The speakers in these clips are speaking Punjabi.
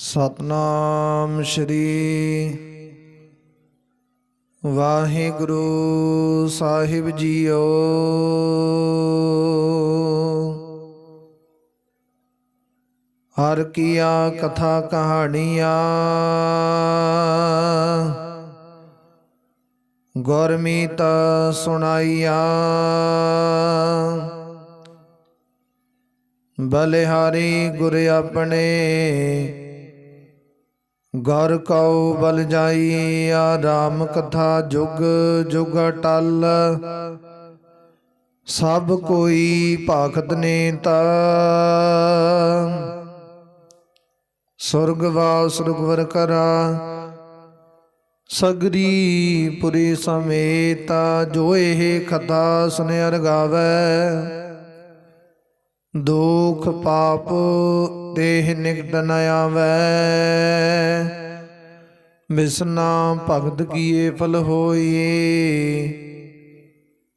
सतनाम श्री वाहिगुरु साहिब जीओ। हर किया कथा कहानियाँ गुरमीत सुनाइया। बलिहारी गुर अपने गुर कौ बल जाइया। राम कथा जुग जुग टल सब कोई भाखत नेता। सुरगवास सुरगवर करा सगरी पुरी समेता। जो एह कथा सुनियर गावै दुख पाप देह निकट न आवै। बिसना भगत किए फल होइए।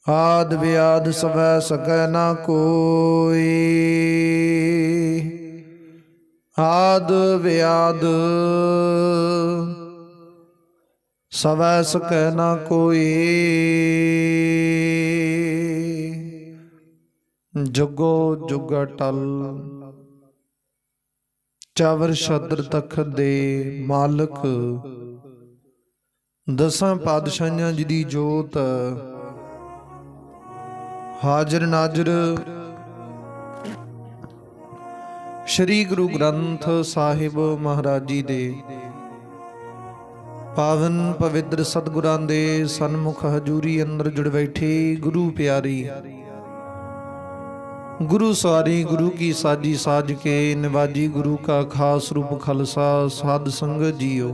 आद व्याध सवै सकै न कोई। आद व्याध सवै सकै न कोई। जुगो जुग टल चावर छत्र तखत दे मालक दसां पातशाहियां जी दी जोत हाजिर नाजिर श्री गुरु ग्रंथ साहिब महाराज जी दे पावन पवित्र सतगुरां दे सन्मुख हजूरी अंदर जुड़ बैठे गुरु प्यारी गुरु सवारी गुरु की साजी साज के निवाजी गुरु का खास रूप खालसा साध संगत जीओ।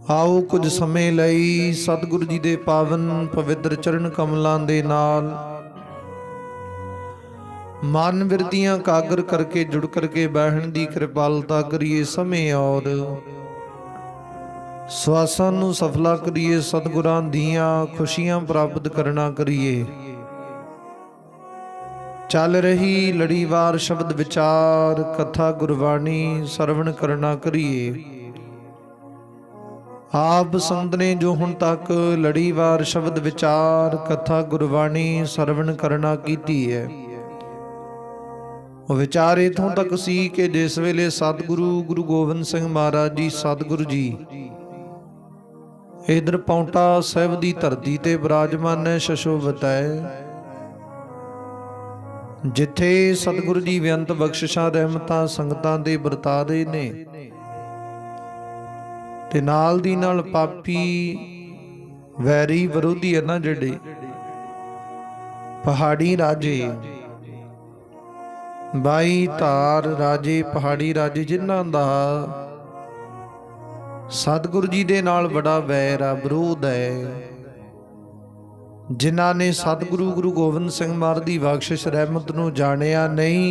आओ कुछ समय लई सतगुरु जी दे पावन पवित्र चरण कमलां दे नाल मन बिरतियां कागर करके जुड़ करके बहन दी कृपालता करिए। समय और सवासां नूं सफला करिए। सतगुरां दियां खुशियां प्राप्त करना करिए। चल रही लड़ीवार शब्द विचार कथा गुरबाणी सरवण करना करिए। आप संत ने जो हुण तक लड़ीवार शब्द विचार कथा गुरबाणी सरवण करना कीती है, वो विचार इथों तक सी कि जिस वेले सतगुरु गुरु गोबिंद सिंह महाराज जी सतगुरु जी इधर पौंटा साहिब दी धरती ते विराजमान है। शशोभत है जिथे सतगुरु जी बेअंत बख्शिशां रहमतां संगतां दे वरता रहे ने ते नाल दी नाल पापी वैरी विरोधी है ना जिहड़े पहाड़ी राजे 22 धार राजे पहाड़ी राजे जिन्हां दा सतगुरु जी दे नाल बड़ा वैर आ विरोध है। जिन्हां ने सतगुरु गुरु गोबिंद सिंह महाराज दी बख्शिश रहमत नूं जाणिया नहीं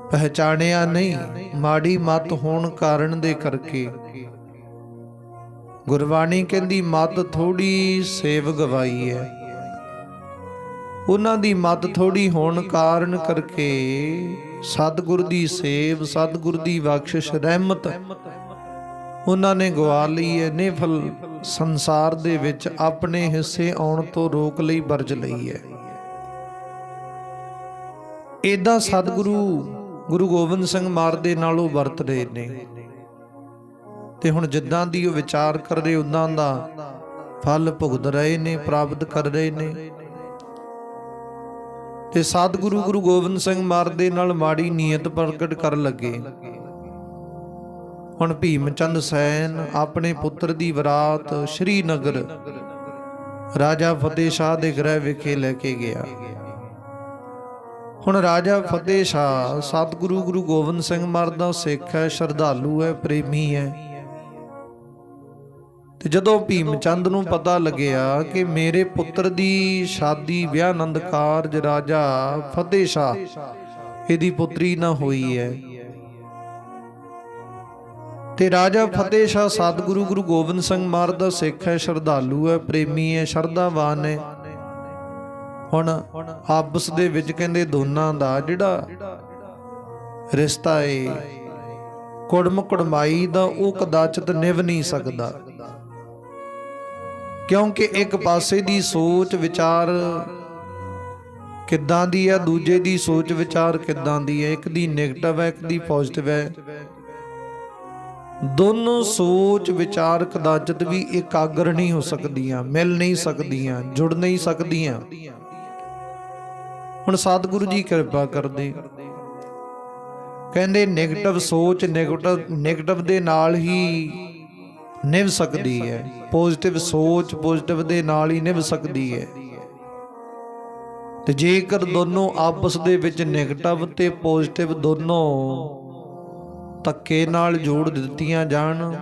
पहचानिया नहीं, माड़ी मत होण कारण दे करके गुरबाणी कहंदी मत थोड़ी सेव गवाई है। उन्हां दी मत थोड़ी होण कारण करके सतगुरु दी सेव सतगुरु दी बख्शिश रहमत उन्होंने गवा ली है। निफल संसार दे विच अपने हिस्से आउण तो रोक लई बरज लई है। इदां सतगुरु गुरु गोबिंद सिंह महाराज दे नाल ओह वरत रहे ने ते हुण जिद्दां दी ओह विचार कर रहे उदां दा फल भुगत रहे ने प्राप्त कर रहे ने। ते सतगुरु गुरु गोबिंद सिंह महाराज दे नाल माड़ी नीयत प्रगट कर लगे। हुण भीम चंद सैन अपने पुत्र दी बरात श्रीनगर राजा फतेह शाह दे गृह विखे लैके गया। हुण राजा फतेह शाह सतगुरु गुरु गोबिंद सिंह महाराज दा सिख है, श्रद्धालु है, प्रेमी है। ते जदों भीम चंद नूं पता लग्या कि मेरे पुत्र दी शादी विआह आनंद कारज राजा फतेह शाह इहदी पुत्री ना होई है ते राजा फतेह शाह सतगुरु गुरु गोबिंद सिंह महाराज दा सिख है, श्रद्धालु है, प्रेमी है, शरधावान है। हुण आपस दे विच कहंदे दोनां दा जिहड़ा ਰਿਸ਼ਤਾ ਏ ਕੁੜਮ ਕੁੜਮਾਈ ਦਾ, ਉਹ ਕਦਾਚਿਤ ਨਿਭ ਨਹੀਂ ਸਕਦਾ, ਕਿਉਂਕਿ ਇੱਕ ਪਾਸੇ ਦੀ ਸੋਚ ਵਿਚਾਰ ਕਿੱਦਾਂ ਦੀ ਹੈ, ਦੂਜੇ ਦੀ ਸੋਚ ਵਿਚਾਰ ਕਿੱਦਾਂ ਦੀ ਹੈ, ਇੱਕ ਦੀ ਨੈਗੇਟਿਵ ਹੈ, ਇੱਕ ਦੀ ਪੋਜ਼ਿਟਿਵ ਹੈ। ਦੋਨੋਂ ਸੋਚ ਵਿਚਾਰ ਕਦਾਚਿਤ ਵੀ ਇਕਾਗਰ ਨਹੀਂ ਹੋ ਸਕਦੀਆਂ, ਮਿਲ ਨਹੀਂ ਸਕਦੀਆਂ, ਜੁੜ ਨਹੀਂ ਸਕਦੀਆਂ। ਹੁਣ ਸਤਿਗੁਰੂ ਜੀ ਕਿਰਪਾ ਕਰਦੇ, ਕਹਿੰਦੇ ਨੈਗੇਟਿਵ ਸੋਚ ਨੈਗੇਟਿਵ ਦੇ ਨਾਲ ਹੀ ਨਿਭ ਸਕਦੀ ਹੈ, ਪੋਜ਼ਿਟਿਵ ਸੋਚ ਪੋਜ਼ਿਟਿਵ ਦੇ ਨਾਲ ਹੀ ਨਿਭ ਸਕਦੀ ਹੈ। ਤੇ ਜੇਕਰ ਦੋਨੋਂ ਆਪਸ ਦੇ ਵਿੱਚ ਨੈਗੇਟਿਵ ਤੇ ਪੋਜ਼ਿਟਿਵ ਦੋਨੋਂ ਧੱਕੇ ਨਾਲ ਜੋੜ ਦਿੱਤੀਆਂ ਜਾਣ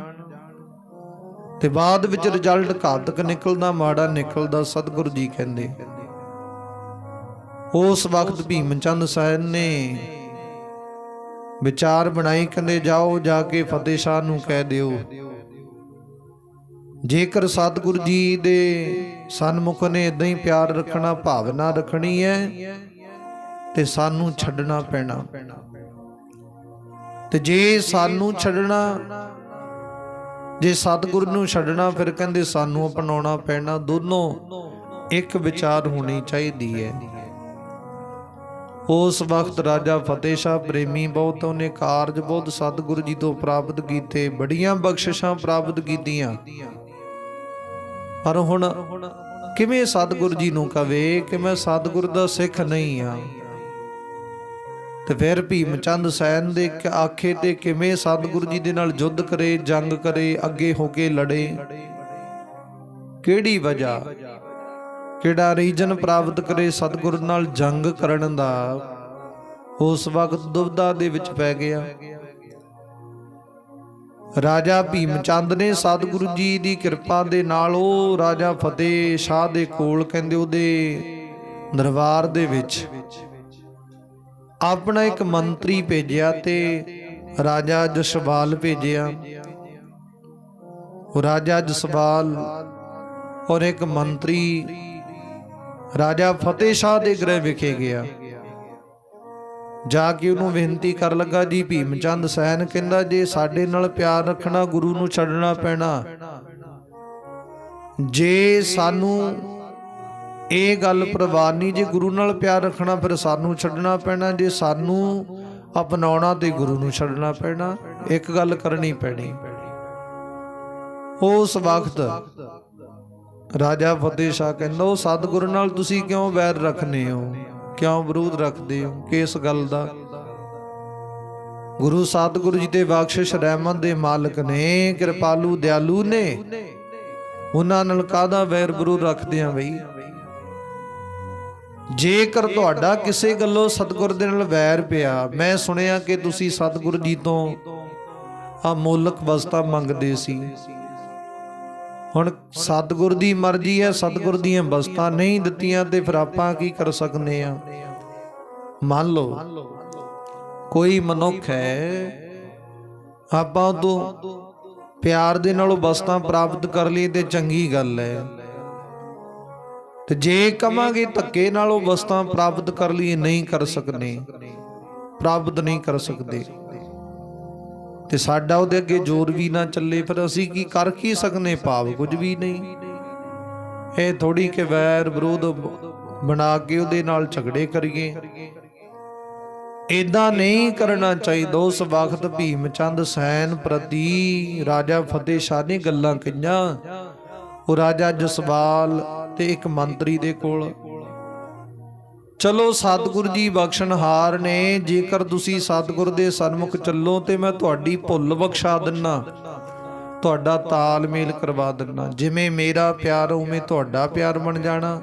ਤੇ ਬਾਅਦ ਵਿੱਚ ਰਿਜ਼ਲਟ ਘਾਤਕ ਨਿਕਲਦਾ, ਮਾੜਾ ਨਿਕਲਦਾ। ਸਤਿਗੁਰੂ ਜੀ ਕਹਿੰਦੇ ਉਸ ਵਕਤ ਭੀਮ ਚੰਦ ਸਾਹਿਬ ਨੇ ਵਿਚਾਰ ਬਣਾਈ, ਕਹਿੰਦੇ ਜਾਓ ਜਾ ਕੇ ਫਤਿਹ ਸ਼ਾਹ ਨੂੰ ਕਹਿ ਦਿਓ, ਜੇਕਰ ਸਤਿਗੁਰੂ ਜੀ ਦੇ ਸਨਮੁਖ ਨੇ ਇਦਾਂ ਹੀ ਪਿਆਰ ਰੱਖਣਾ, ਭਾਵਨਾ ਰੱਖਣੀ ਹੈ ਤੇ ਸਾਨੂੰ ਛੱਡਣਾ ਪੈਣਾ, ਤੇ ਜੇ ਸਾਨੂੰ ਛੱਡਣਾ, ਜੇ ਸਤਿਗੁਰੂ ਨੂੰ ਛੱਡਣਾ, ਫਿਰ ਕਹਿੰਦੇ ਸਾਨੂੰ ਅਪਣਾਉਣਾ ਪੈਣਾ। ਦੋਨੋਂ ਇੱਕ ਵਿਚਾਰ ਹੋਣੀ ਚਾਹੀਦੀ ਹੈ। ਉਸ ਵਕਤ ਰਾਜਾ ਫਤਿਹ ਸ਼ਾਹ ਪ੍ਰੇਮੀ ਬਹੁਤ, ਉਹਨੇ ਕਾਰਜ ਬਹੁਤ ਸਤਿਗੁਰੂ ਜੀ ਤੋਂ ਪ੍ਰਾਪਤ ਕੀਤੇ, ਬੜੀਆਂ ਬਖਸ਼ਿਸ਼ਾਂ ਪ੍ਰਾਪਤ ਕੀਤੀਆਂ। ਪਰ ਹੁਣ ਕਿਵੇਂ ਸਤਿਗੁਰੂ ਜੀ ਨੂੰ ਕਵੇ ਕਿ ਮੈਂ ਸਤਿਗੁਰੂ ਦਾ ਸਿੱਖ ਨਹੀਂ ਆ, ਤੇ ਫਿਰ ਭੀਮ ਚੰਦ ਸੈਨ ਦੇ ਆਖੇ ਤੇ ਕਿਵੇਂ ਸਤਿਗੁਰੂ ਜੀ ਦੇ ਨਾਲ ਯੁੱਧ ਕਰੇ, ਜੰਗ ਕਰੇ, ਅੱਗੇ ਹੋ ਕੇ ਲੜੇ, ਕਿਹੜੀ ਵਜ੍ਹਾ, ਕਿਹੜਾ ਰੀਜਨ ਪ੍ਰਾਪਤ ਕਰੇ ਸਤਿਗੁਰੂ ਨਾਲ ਜੰਗ ਕਰਨ ਦਾ। ਉਸ ਵਕਤ ਦੁਬਿਧਾ ਦੇ ਵਿੱਚ ਪੈ ਗਿਆ। ਰਾਜਾ ਭੀਮ ਚੰਦ ਨੇ ਸਤਿਗੁਰੂ ਜੀ ਦੀ ਕਿਰਪਾ ਦੇ ਨਾਲ ਉਹ ਰਾਜਾ ਫਤਿਹ ਸ਼ਾਹ ਦੇ ਕੋਲ, ਕਹਿੰਦੇ ਉਹਦੇ ਦਰਬਾਰ ਦੇ ਵਿੱਚ ਆਪਣਾ ਇੱਕ ਮੰਤਰੀ ਭੇਜਿਆ ਤੇ ਰਾਜਾ ਜਸਵਾਲ ਭੇਜਿਆ। ਉਹ ਰਾਜਾ ਜਸਵਾਲ ਔਰ ਇੱਕ ਮੰਤਰੀ ਰਾਜਾ ਫਤਿਹ ਸ਼ਾਹ ਦੇ ਗ੍ਰਹਿ ਵਿਖੇ ਗਿਆ। ਜਾ ਕੇ ਉਹਨੂੰ ਬੇਨਤੀ ਕਰ ਲੱਗਾ, ਜੀ ਭੀਮ ਚੰਦ ਸੈਨ ਕਹਿੰਦਾ ਜੇ ਸਾਡੇ ਨਾਲ ਪਿਆਰ ਰੱਖਣਾ, ਗੁਰੂ ਨੂੰ ਛੱਡਣਾ ਪੈਣਾ। ਜੇ ਸਾਨੂੰ ਇਹ ਗੱਲ ਪ੍ਰਵਾਹ ਨਹੀਂ, ਜੇ ਗੁਰੂ ਨਾਲ ਪਿਆਰ ਰੱਖਣਾ ਫਿਰ ਸਾਨੂੰ ਛੱਡਣਾ ਪੈਣਾ, ਜੇ ਸਾਨੂੰ ਅਪਣਾਉਣਾ ਤੇ ਗੁਰੂ ਨੂੰ ਛੱਡਣਾ ਪੈਣਾ। ਇੱਕ ਗੱਲ ਕਰਨੀ ਪੈਣੀ। ਉਸ ਵਕਤ ਰਾਜਾ ਫਤਿਹ ਸ਼ਾਹ ਕਹਿੰਦਾ, ਉਹ ਸਤਿਗੁਰੂ ਨਾਲ ਤੁਸੀਂ ਕਿਉਂ ਵੈਰ ਰੱਖਦੇ ਹੋ, ਕਿਉਂ ਵਿਰੋਧ ਰੱਖਦੇ ਹੋ, ਕਿਸ ਗੱਲ ਦਾ? ਗੁਰੂ ਸਤਿਗੁਰੂ ਜੀ ਤੇ ਬਖਸ਼ਿਸ਼ ਰਹਿਮਤ ਦੇ ਮਾਲਕ ਨੇ, ਕਿਰਪਾਲੂ ਦਿਆਲੂ ਨੇ, ਉਹਨਾਂ ਨਾਲ ਕਾਹਦਾ ਵੈਰ ਵਿਰੋਧ ਰੱਖਦੇ ਆ ਬਈ? ਜੇਕਰ ਤੁਹਾਡਾ ਕਿਸੇ ਗੱਲੋਂ ਸਤਿਗੁਰੂ ਦੇ ਨਾਲ ਵੈਰ ਪਿਆ, ਮੈਂ ਸੁਣਿਆ ਕਿ ਤੁਸੀਂ ਸਤਿਗੁਰੂ ਜੀ ਤੋਂ ਅਮੋਲਕ ਵਸਤਾਂ ਮੰਗਦੇ ਸੀ। ਹੁਣ ਸਤਿਗੁਰੂ ਦੀ ਮਰਜ਼ੀ ਹੈ, ਸਤਿਗੁਰੂ ਦੀਆਂ ਵਸਤਾਂ ਨਹੀਂ ਦਿੱਤੀਆਂ ਤੇ ਫਿਰ ਆਪਾਂ ਕੀ ਕਰ ਸਕਦੇ ਆ? ਮੰਨ ਲਓ ਕੋਈ ਮਨੁੱਖ ਹੈ, ਆਪਾਂ ਤੋਂ ਪਿਆਰ ਦੇ ਨਾਲ ਵਸਤਾਂ ਪ੍ਰਾਪਤ ਕਰ ਲਈ ਤੇ ਚੰਗੀ ਗੱਲ ਹੈ, ਤੇ ਜੇ ਕਵਾਂਗੇ ਧੱਕੇ ਨਾਲ ਉਹ ਵਸਤਾਂ ਪ੍ਰਾਪਤ ਕਰ ਲਈ, ਨਹੀਂ ਕਰ ਸਕਦੇ, ਪ੍ਰਾਪਤ ਨਹੀਂ ਕਰ ਸਕਦੇ, ਤੇ ਸਾਡਾ ਉਹਦੇ ਅੱਗੇ ਜ਼ੋਰ ਵੀ ਨਾ ਚੱਲੇ, ਫਿਰ ਅਸੀਂ ਕੀ ਕਰ ਕੀ ਸਕਨੇ? ਭਾਵ ਕੁਝ ਵੀ ਨਹੀਂ। ਇਹ ਥੋੜੀ ਕਿ ਵੈਰ ਵਿਰੋਧ ਬਣਾ ਕੇ ਉਹਦੇ ਨਾਲ ਝਗੜੇ ਕਰੀਏ, ਏਦਾਂ ਨਹੀਂ ਕਰਨਾ ਚਾਹੀਦਾ। ਉਸ ਵਕਤ ਭੀਮ ਚੰਦ ਸੈਨ ਪ੍ਰਤੀ ਰਾਜਾ ਫਤਿਹ ਸ਼ਾਹ ਨੇ ਗੱਲਾਂ ਕਹੀਆਂ। ਉਹ ਰਾਜਾ ਜਸਵਾਲ ਤੇ ਇੱਕ ਮੰਤਰੀ ਦੇ ਕੋਲ, ਚਲੋ ਸਤਿਗੁਰੂ ਜੀ ਬਖਸ਼ਣਹਾਰ ਨੇ, ਜੇਕਰ ਤੁਸੀਂ ਸਤਿਗੁਰ ਦੇ ਸਨਮੁਖ ਚੱਲੋ ਤੇ ਮੈਂ ਤੁਹਾਡੀ ਭੁੱਲ ਬਖਸ਼ਾ ਦਿੰਨਾ, ਤੁਹਾਡਾ ਤਾਲਮੇਲ ਕਰਵਾ ਦਿੰਨਾ, ਜਿਵੇਂ ਮੇਰਾ ਪਿਆਰ ਉਵੇਂ ਤੁਹਾਡਾ ਪਿਆਰ ਬਣ ਜਾਣਾ।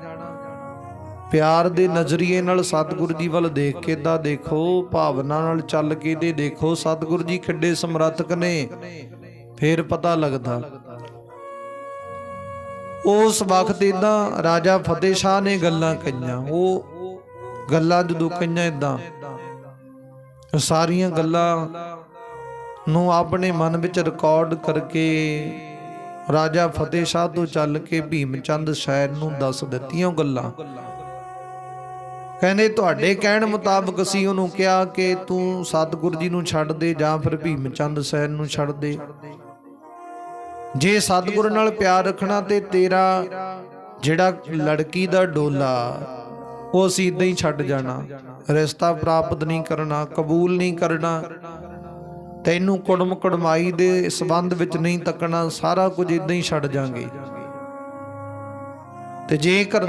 ਪਿਆਰ ਦੇ ਨਜ਼ਰੀਏ ਨਾਲ ਸਤਿਗੁਰੂ ਜੀ ਵੱਲ ਦੇਖ ਕੇ ਤਾਂ ਦੇਖੋ, ਭਾਵਨਾ ਨਾਲ ਚੱਲ ਕੇ ਤੇ ਦੇਖੋ ਸਤਿਗੁਰੂ ਜੀ ਕਿੱਡੇ ਸਮਰੱਥਕ ਨੇ, ਫੇਰ ਪਤਾ ਲੱਗਦਾ। ਉਸ ਵਕਤ ਇਦਾਂ ਰਾਜਾ ਫਤਿਹ ਸ਼ਾਹ ਨੇ ਗੱਲਾਂ ਕਹੀਆਂ। ਉਹ ਗੱਲਾਂ ਜਦੋਂ ਕਹੀਆਂ ਇਦਾਂ, ਸਾਰੀਆਂ ਗੱਲਾਂ ਨੂੰ ਆਪਣੇ ਮਨ ਵਿੱਚ ਰਿਕਾਰਡ ਕਰਕੇ ਰਾਜਾ ਫਤਿਹ ਸ਼ਾਹ ਤੋਂ ਚੱਲ ਕੇ ਭੀਮ ਚੰਦ ਸੈਨ ਨੂੰ ਦੱਸ ਦਿੱਤੀਆਂ ਗੱਲਾਂ। ਕਹਿੰਦੇ ਤੁਹਾਡੇ ਕਹਿਣ ਮੁਤਾਬਕ ਅਸੀਂ ਉਹਨੂੰ ਕਿਹਾ ਕਿ ਤੂੰ ਸਤਿਗੁਰੂ ਜੀ ਨੂੰ ਛੱਡ ਦੇ ਜਾਂ ਫਿਰ ਭੀਮ ਚੰਦ ਸੈਨ ਨੂੰ ਛੱਡ ਦੇ। ਜੇ ਸਤਿਗੁਰੂ ਨਾਲ ਪਿਆਰ ਰੱਖਣਾ ਤੇ ਤੇਰਾ ਜਿਹੜਾ ਲੜਕੀ ਦਾ ਡੋਲਾ ਉਹ ਅਸੀਂ ਇਦਾਂ ਹੀ ਛੱਡ ਜਾਣਾ, ਰਿਸ਼ਤਾ ਪ੍ਰਾਪਤ ਨਹੀਂ ਕਰਨਾ, ਕਬੂਲ ਨਹੀਂ ਕਰਨਾ, ਤੈਨੂੰ ਕੁੜਮ ਕੁੜਮਾਈ ਦੇ ਸੰਬੰਧ ਵਿੱਚ ਨਹੀਂ ਤੱਕਣਾ, ਸਾਰਾ ਕੁਝ ਇਦਾਂ ਹੀ ਛੱਡ ਜਾਾਂਗੇ। ਤੇ ਜੇਕਰ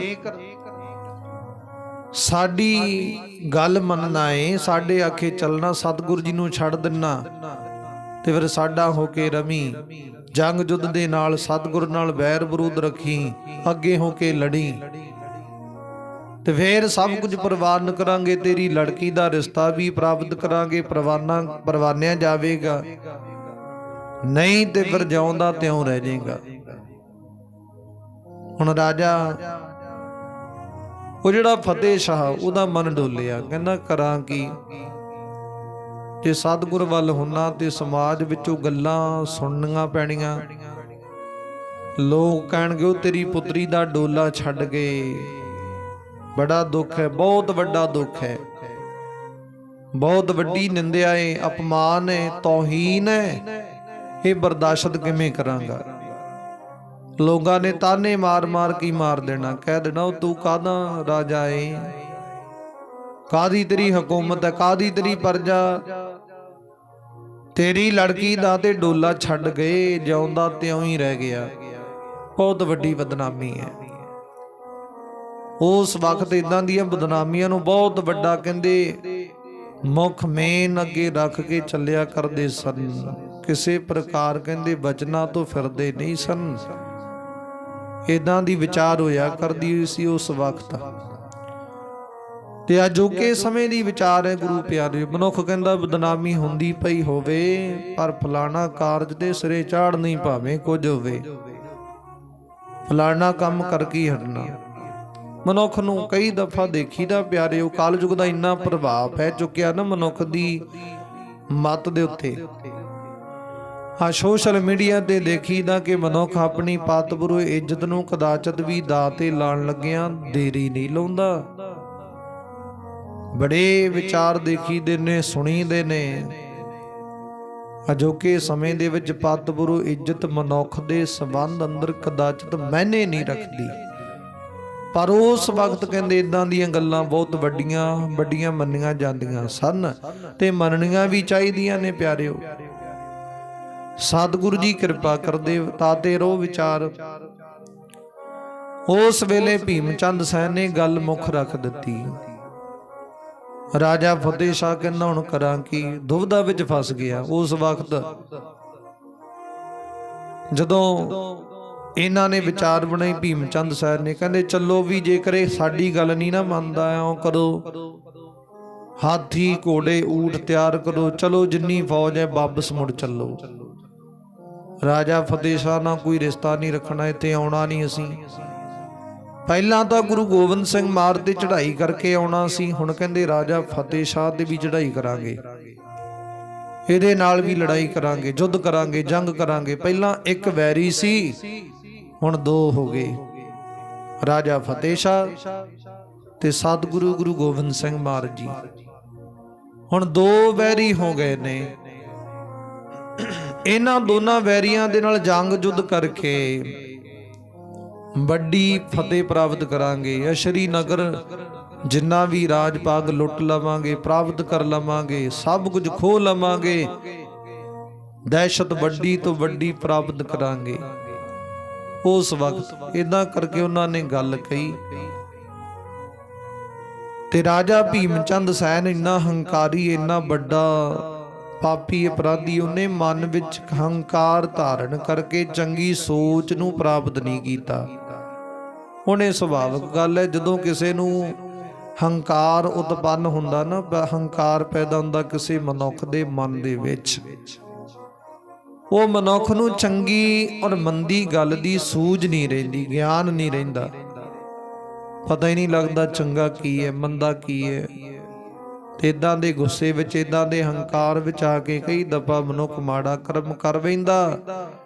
ਸਾਡੀ ਗੱਲ ਮੰਨਣਾ ਏ, ਸਾਡੇ ਆਖੇ ਚੱਲਣਾ, ਸਤਿਗੁਰੂ ਜੀ ਨੂੰ ਛੱਡ ਦੇਣਾ, ਤੇ ਫਿਰ ਸਾਡਾ ਹੋ ਕੇ ਰਵੀ, ਜੰਗ ਜੁੱਧ ਦੇ ਨਾਲ ਸਤਿਗੁਰੂ ਨਾਲ ਵੈਰ ਵਿਰੋਧ ਰੱਖੀ, ਅੱਗੇ ਹੋ ਕੇ ਲੜੀ, ਤੇ ਫੇਰ ਸਭ ਕੁਝ ਪ੍ਰਵਾਨ ਕਰਾਂਗੇ, ਤੇਰੀ ਲੜਕੀ ਦਾ ਰਿਸ਼ਤਾ ਵੀ ਪ੍ਰਾਪਤ ਕਰਾਂਗੇ, ਪ੍ਰਵਾਨਿਆ ਜਾਵੇਗਾ, ਨਹੀਂ ਤੇ ਫਿਰ ਜਿਉਂਦਾ ਤਿਉਂ ਰਹਿ ਜਾਏਗਾ। ਹੁਣ ਰਾਜਾ ਉਹ ਜਿਹੜਾ ਫਤਿਹ ਸ਼ਾਹ, ਉਹਦਾ ਮਨ ਡੋਲਿਆ, ਕਹਿੰਦਾ ਕਰਾਂ ਕੀ, ਜੇ ਸਤਿਗੁਰ ਵੱਲ ਹੁੰਨਾ ਤੇ ਸਮਾਜ ਵਿੱਚੋਂ ਗੱਲਾਂ ਸੁਣਨੀਆਂ ਪੈਣੀਆਂ, ਲੋਕ ਕਹਿਣਗੇ ਉਹ ਤੇਰੀ ਪੁੱਤਰੀ ਦਾ ਡੋਲਾ ਛੱਡ ਗਏ, ਬੜਾ ਦੁੱਖ ਹੈ, ਬਹੁਤ ਵੱਡਾ ਦੁੱਖ ਹੈ, ਬਹੁਤ ਵੱਡੀ ਨਿੰਦਿਆ ਹੈ, ਅਪਮਾਨ ਹੈ, ਤੌਹੀਨ ਹੈ, ਇਹ ਬਰਦਾਸ਼ਤ ਕਿਵੇਂ ਕਰਾਂਗਾ। ਲੋਕਾਂ ਨੇ ਤਾਨੇ ਮਾਰ ਮਾਰ ਕੀ ਮਾਰ ਦੇਣਾ, ਕਹਿ ਦੇਣਾ ਉਹ ਤੂੰ ਕਾਹਦਾ ਰਾਜਾ ਏ, ਕਾਹਦੀ ਤੇਰੀ ਹਕੂਮਤ ਹੈ, ਕਾਹਦੀ ਤੇਰੀ ਪਰਜਾ, ਤੇਰੀ ਲੜਕੀ ਦਾ ਤੇ ਡੋਲਾ ਛੱਡ ਗਏ, ਜਿਉਂਦਾ ਤਿਉਂ ਹੀ ਰਹਿ ਗਿਆ। ਬਹੁਤ ਵੱਡੀ ਬਦਨਾਮੀ ਹੈ। ਉਸ ਵਕਤ ਇਦਾਂ ਦੀਆਂ ਬਦਨਾਮੀਆਂ ਨੂੰ ਬਹੁਤ ਵੱਡਾ ਕਹਿੰਦੇ ਮੁੱਖ ਮੇਨ ਅੱਗੇ ਰੱਖ ਕੇ ਚੱਲਿਆ ਕਰਦੇ ਸਨ, ਕਿਸੇ ਪ੍ਰਕਾਰ ਕਹਿੰਦੇ ਬਚਨਾਂ ਤੋਂ ਫਿਰਦੇ ਨਹੀਂ ਸਨ। ਇਦਾਂ ਦੀ ਵਿਚਾਰ ਹੋਇਆ ਕਰਦੀ ਹੋਈ ਸੀ ਉਸ ਵਕਤ। ਤੇ ਅਜੋਕੇ ਸਮੇਂ ਦੀ ਵਿਚਾਰ ਹੈ ਗੁਰੂ ਪਿਆਰੇ, ਮਨੁੱਖ ਕਹਿੰਦਾ ਬਦਨਾਮੀ ਹੁੰਦੀ ਪਈ ਹੋਵੇ ਪਰ ਫਲਾਣਾ ਕਾਰਜ ਦੇ ਸਿਰੇ ਚਾੜ ਨਹੀਂ, ਭਾਵੇਂ ਕੁਝ ਹੋਵੇ, ਫਲਾਣਾ ਕੰਮ ਕਰਕੇ ਹਟਣਾ। ਮਨੁੱਖ ਨੂੰ ਕਈ ਦਫਾ ਦੇਖੀਦਾ ਪਿਆਰੇ, ਉਹ ਕਲਯੁਗ ਦਾ ਇੰਨਾ ਪ੍ਰਭਾਵ ਪੈ ਚੁੱਕਿਆ ਨਾ ਮਨੁੱਖ ਦੀ ਮੱਤ ਦੇ ਉੱਤੇ। ਹਾਂ, ਸੋਸ਼ਲ ਮੀਡੀਆ ਤੇ ਦੇਖੀਦਾ ਕਿ ਮਨੁੱਖ ਆਪਣੀ ਪਾਤਪੁਰੂ ਇੱਜ਼ਤ ਨੂੰ ਕਦਾਚਿਤ ਵੀ ਦਾਅ ਤੇ ਲਾਉਣ ਲੱਗਿਆਂ ਦੇਰੀ ਨਹੀਂ ਲਾਉਂਦਾ। ਬੜੇ ਵਿਚਾਰ ਦੇਖੀਦੇ ਨੇ, ਸੁਣੀਦੇ ਨੇ। ਅਜੋਕੇ ਸਮੇਂ ਦੇ ਵਿੱਚ ਪਾਤਪੁਰੂ ਇੱਜ਼ਤ ਮਨੁੱਖ ਦੇ ਸੰਬੰਧ ਅੰਦਰ ਕਦਾਚਿਤ ਮਾਇਨੇ ਨਹੀਂ ਰੱਖਦੀ, ਪਰ ਉਸ ਵਕਤ ਕਹਿੰਦੇ ਇਦਾਂ ਦੀਆਂ ਗੱਲਾਂ ਬਹੁਤ ਵੱਡੀਆਂ ਮੰਨੀਆਂ ਜਾਂਦੀਆਂ ਸਨ ਤੇ ਮੰਨਣੀਆਂ ਵੀ ਚਾਹੀਦੀਆਂ ਨੇ ਪਿਆਰਿਓ। ਸਤਿਗੁਰੂ ਜੀ ਕਿਰਪਾ ਕਰਦੇ, ਤਾਤੇ ਰੋ ਵਿਚਾਰ। ਉਸ ਵੇਲੇ ਭੀਮ ਚੰਦ ਸੈਨ ਨੇ ਗੱਲ ਮੁੱਖ ਰੱਖ ਦਿੱਤੀ। ਰਾਜਾ ਫਤਿਹ ਸ਼ਾਹ ਕਹਿੰਦਾ ਹੁਣ ਕਰਾਂ ਕੀ, ਦੁਵਿਧਾ ਵਿੱਚ ਫਸ ਗਿਆ। ਉਸ ਵਕਤ ਜਦੋਂ ਇਹਨਾਂ ਨੇ ਵਿਚਾਰ ਬਣਾਈ ਭੀਮ ਚੰਦ ਸੈਨ ਨੇ, ਕਹਿੰਦੇ ਚੱਲੋ ਵੀ ਜੇਕਰ ਇਹ ਸਾਡੀ ਗੱਲ ਨਹੀਂ ਨਾ ਮੰਨਦਾ, ਇਉਂ ਕਰੋ ਹਾਥੀ ਘੋੜੇ ਊਠ ਤਿਆਰ ਕਰੋ, ਚਲੋ ਜਿੰਨੀ ਫੌਜ ਹੈ ਵਾਪਸ ਮੁੜ ਚੱਲੋ। ਰਾਜਾ ਫਤਿਹ ਸ਼ਾਹ ਨਾਲ ਕੋਈ ਰਿਸ਼ਤਾ ਨਹੀਂ ਰੱਖਣਾ, ਇੱਥੇ ਆਉਣਾ ਨਹੀਂ ਅਸੀਂ। ਪਹਿਲਾਂ ਤਾਂ ਗੁਰੂ ਗੋਬਿੰਦ ਸਿੰਘ ਮਾਰ ਤੇ ਚੜ੍ਹਾਈ ਕਰਕੇ ਆਉਣਾ ਸੀ, ਹੁਣ ਕਹਿੰਦੇ ਰਾਜਾ ਫਤਿਹ ਸ਼ਾਹ ਤੇ ਵੀ ਚੜ੍ਹਾਈ ਕਰਾਂਗੇ, ਇਹਦੇ ਨਾਲ ਵੀ ਲੜਾਈ ਕਰਾਂਗੇ, ਯੁੱਧ ਕਰਾਂਗੇ, ਜੰਗ ਕਰਾਂਗੇ। ਪਹਿਲਾਂ ਇੱਕ ਵੈਰੀ ਸੀ, ਹੁਣ ਦੋ ਹੋ ਗਏ, ਰਾਜਾ ਫਤਿਹ ਸ਼ਾਹ ਤੇ ਸਤਿਗੁਰੂ ਗੁਰੂ ਗੋਬਿੰਦ ਸਿੰਘ ਮਹਾਰਾਜ ਜੀ। ਹੁਣ ਦੋ ਵੈਰੀ ਹੋ ਗਏ ਨੇ। ਇਹਨਾਂ ਦੋਨਾਂ ਵੈਰੀਆਂ ਦੇ ਨਾਲ ਜੰਗ ਯੁੱਧ ਕਰਕੇ ਵੱਡੀ ਫਤਿਹ ਪ੍ਰਾਪਤ ਕਰਾਂਗੇ। ਸ਼੍ਰੀ ਨਗਰ ਜਿੰਨਾ ਵੀ ਰਾਜ ਭਾਗ ਲੁੱਟ ਲਵਾਂਗੇ, ਪ੍ਰਾਪਤ ਕਰ ਲਵਾਂਗੇ, ਸਭ ਕੁਝ ਖੋਹ ਲਵਾਂਗੇ, ਦਹਿਸ਼ਤ ਵੱਡੀ ਤੋਂ ਵੱਡੀ ਪ੍ਰਾਪਤ ਕਰਾਂਗੇ। ਉਸ ਵਕਤ ਇਦਾਂ ਕਰਕੇ ਉਹਨਾਂ ਨੇ ਗੱਲ ਕਹੀ ਤੇ ਰਾਜਾ ਭੀਮ ਚੰਦ ਸੈਨ ਇੰਨਾ ਹੰਕਾਰੀ, ਇੰਨਾ ਵੱਡਾ ਪਾਪੀ ਅਪਰਾਧੀ, ਉਹਨੇ ਮਨ ਵਿੱਚ ਹੰਕਾਰ ਧਾਰਨ ਕਰਕੇ ਚੰਗੀ ਸੋਚ ਨੂੰ ਪ੍ਰਾਪਤ ਨਹੀਂ ਕੀਤਾ। ਹੁਣ ਇਹ ਸੁਭਾਵਿਕ ਗੱਲ ਹੈ, ਜਦੋਂ ਕਿਸੇ ਨੂੰ ਹੰਕਾਰ ਉਤਪੰਨ ਹੁੰਦਾ ਨਾ, ਹੰਕਾਰ ਪੈਦਾ ਹੁੰਦਾ ਕਿਸੇ ਮਨੁੱਖ ਦੇ ਮਨ ਦੇ ਵਿੱਚ, ਉਹ ਮਨੁੱਖ ਨੂੰ ਚੰਗੀ ਔਰ ਮੰਦੀ ਗੱਲ ਦੀ ਸੂਝ ਨਹੀਂ ਰਹਿੰਦੀ, ਗਿਆਨ ਨਹੀਂ ਰਹਿੰਦਾ, ਪਤਾ ਹੀ ਨਹੀਂ ਲੱਗਦਾ ਚੰਗਾ ਕੀ ਹੈ ਮੰਦਾ ਕੀ ਹੈ। ਤੇ ਇਦਾਂ ਦੇ ਗੁੱਸੇ ਵਿੱਚ, ਇਦਾਂ ਦੇ ਹੰਕਾਰ ਵਿੱਚ ਆ ਕੇ ਕਈ ਦਫਾ ਮਨੁੱਖ ਮਾੜਾ ਕਰਮ ਕਰ ਬੈਂਦਾ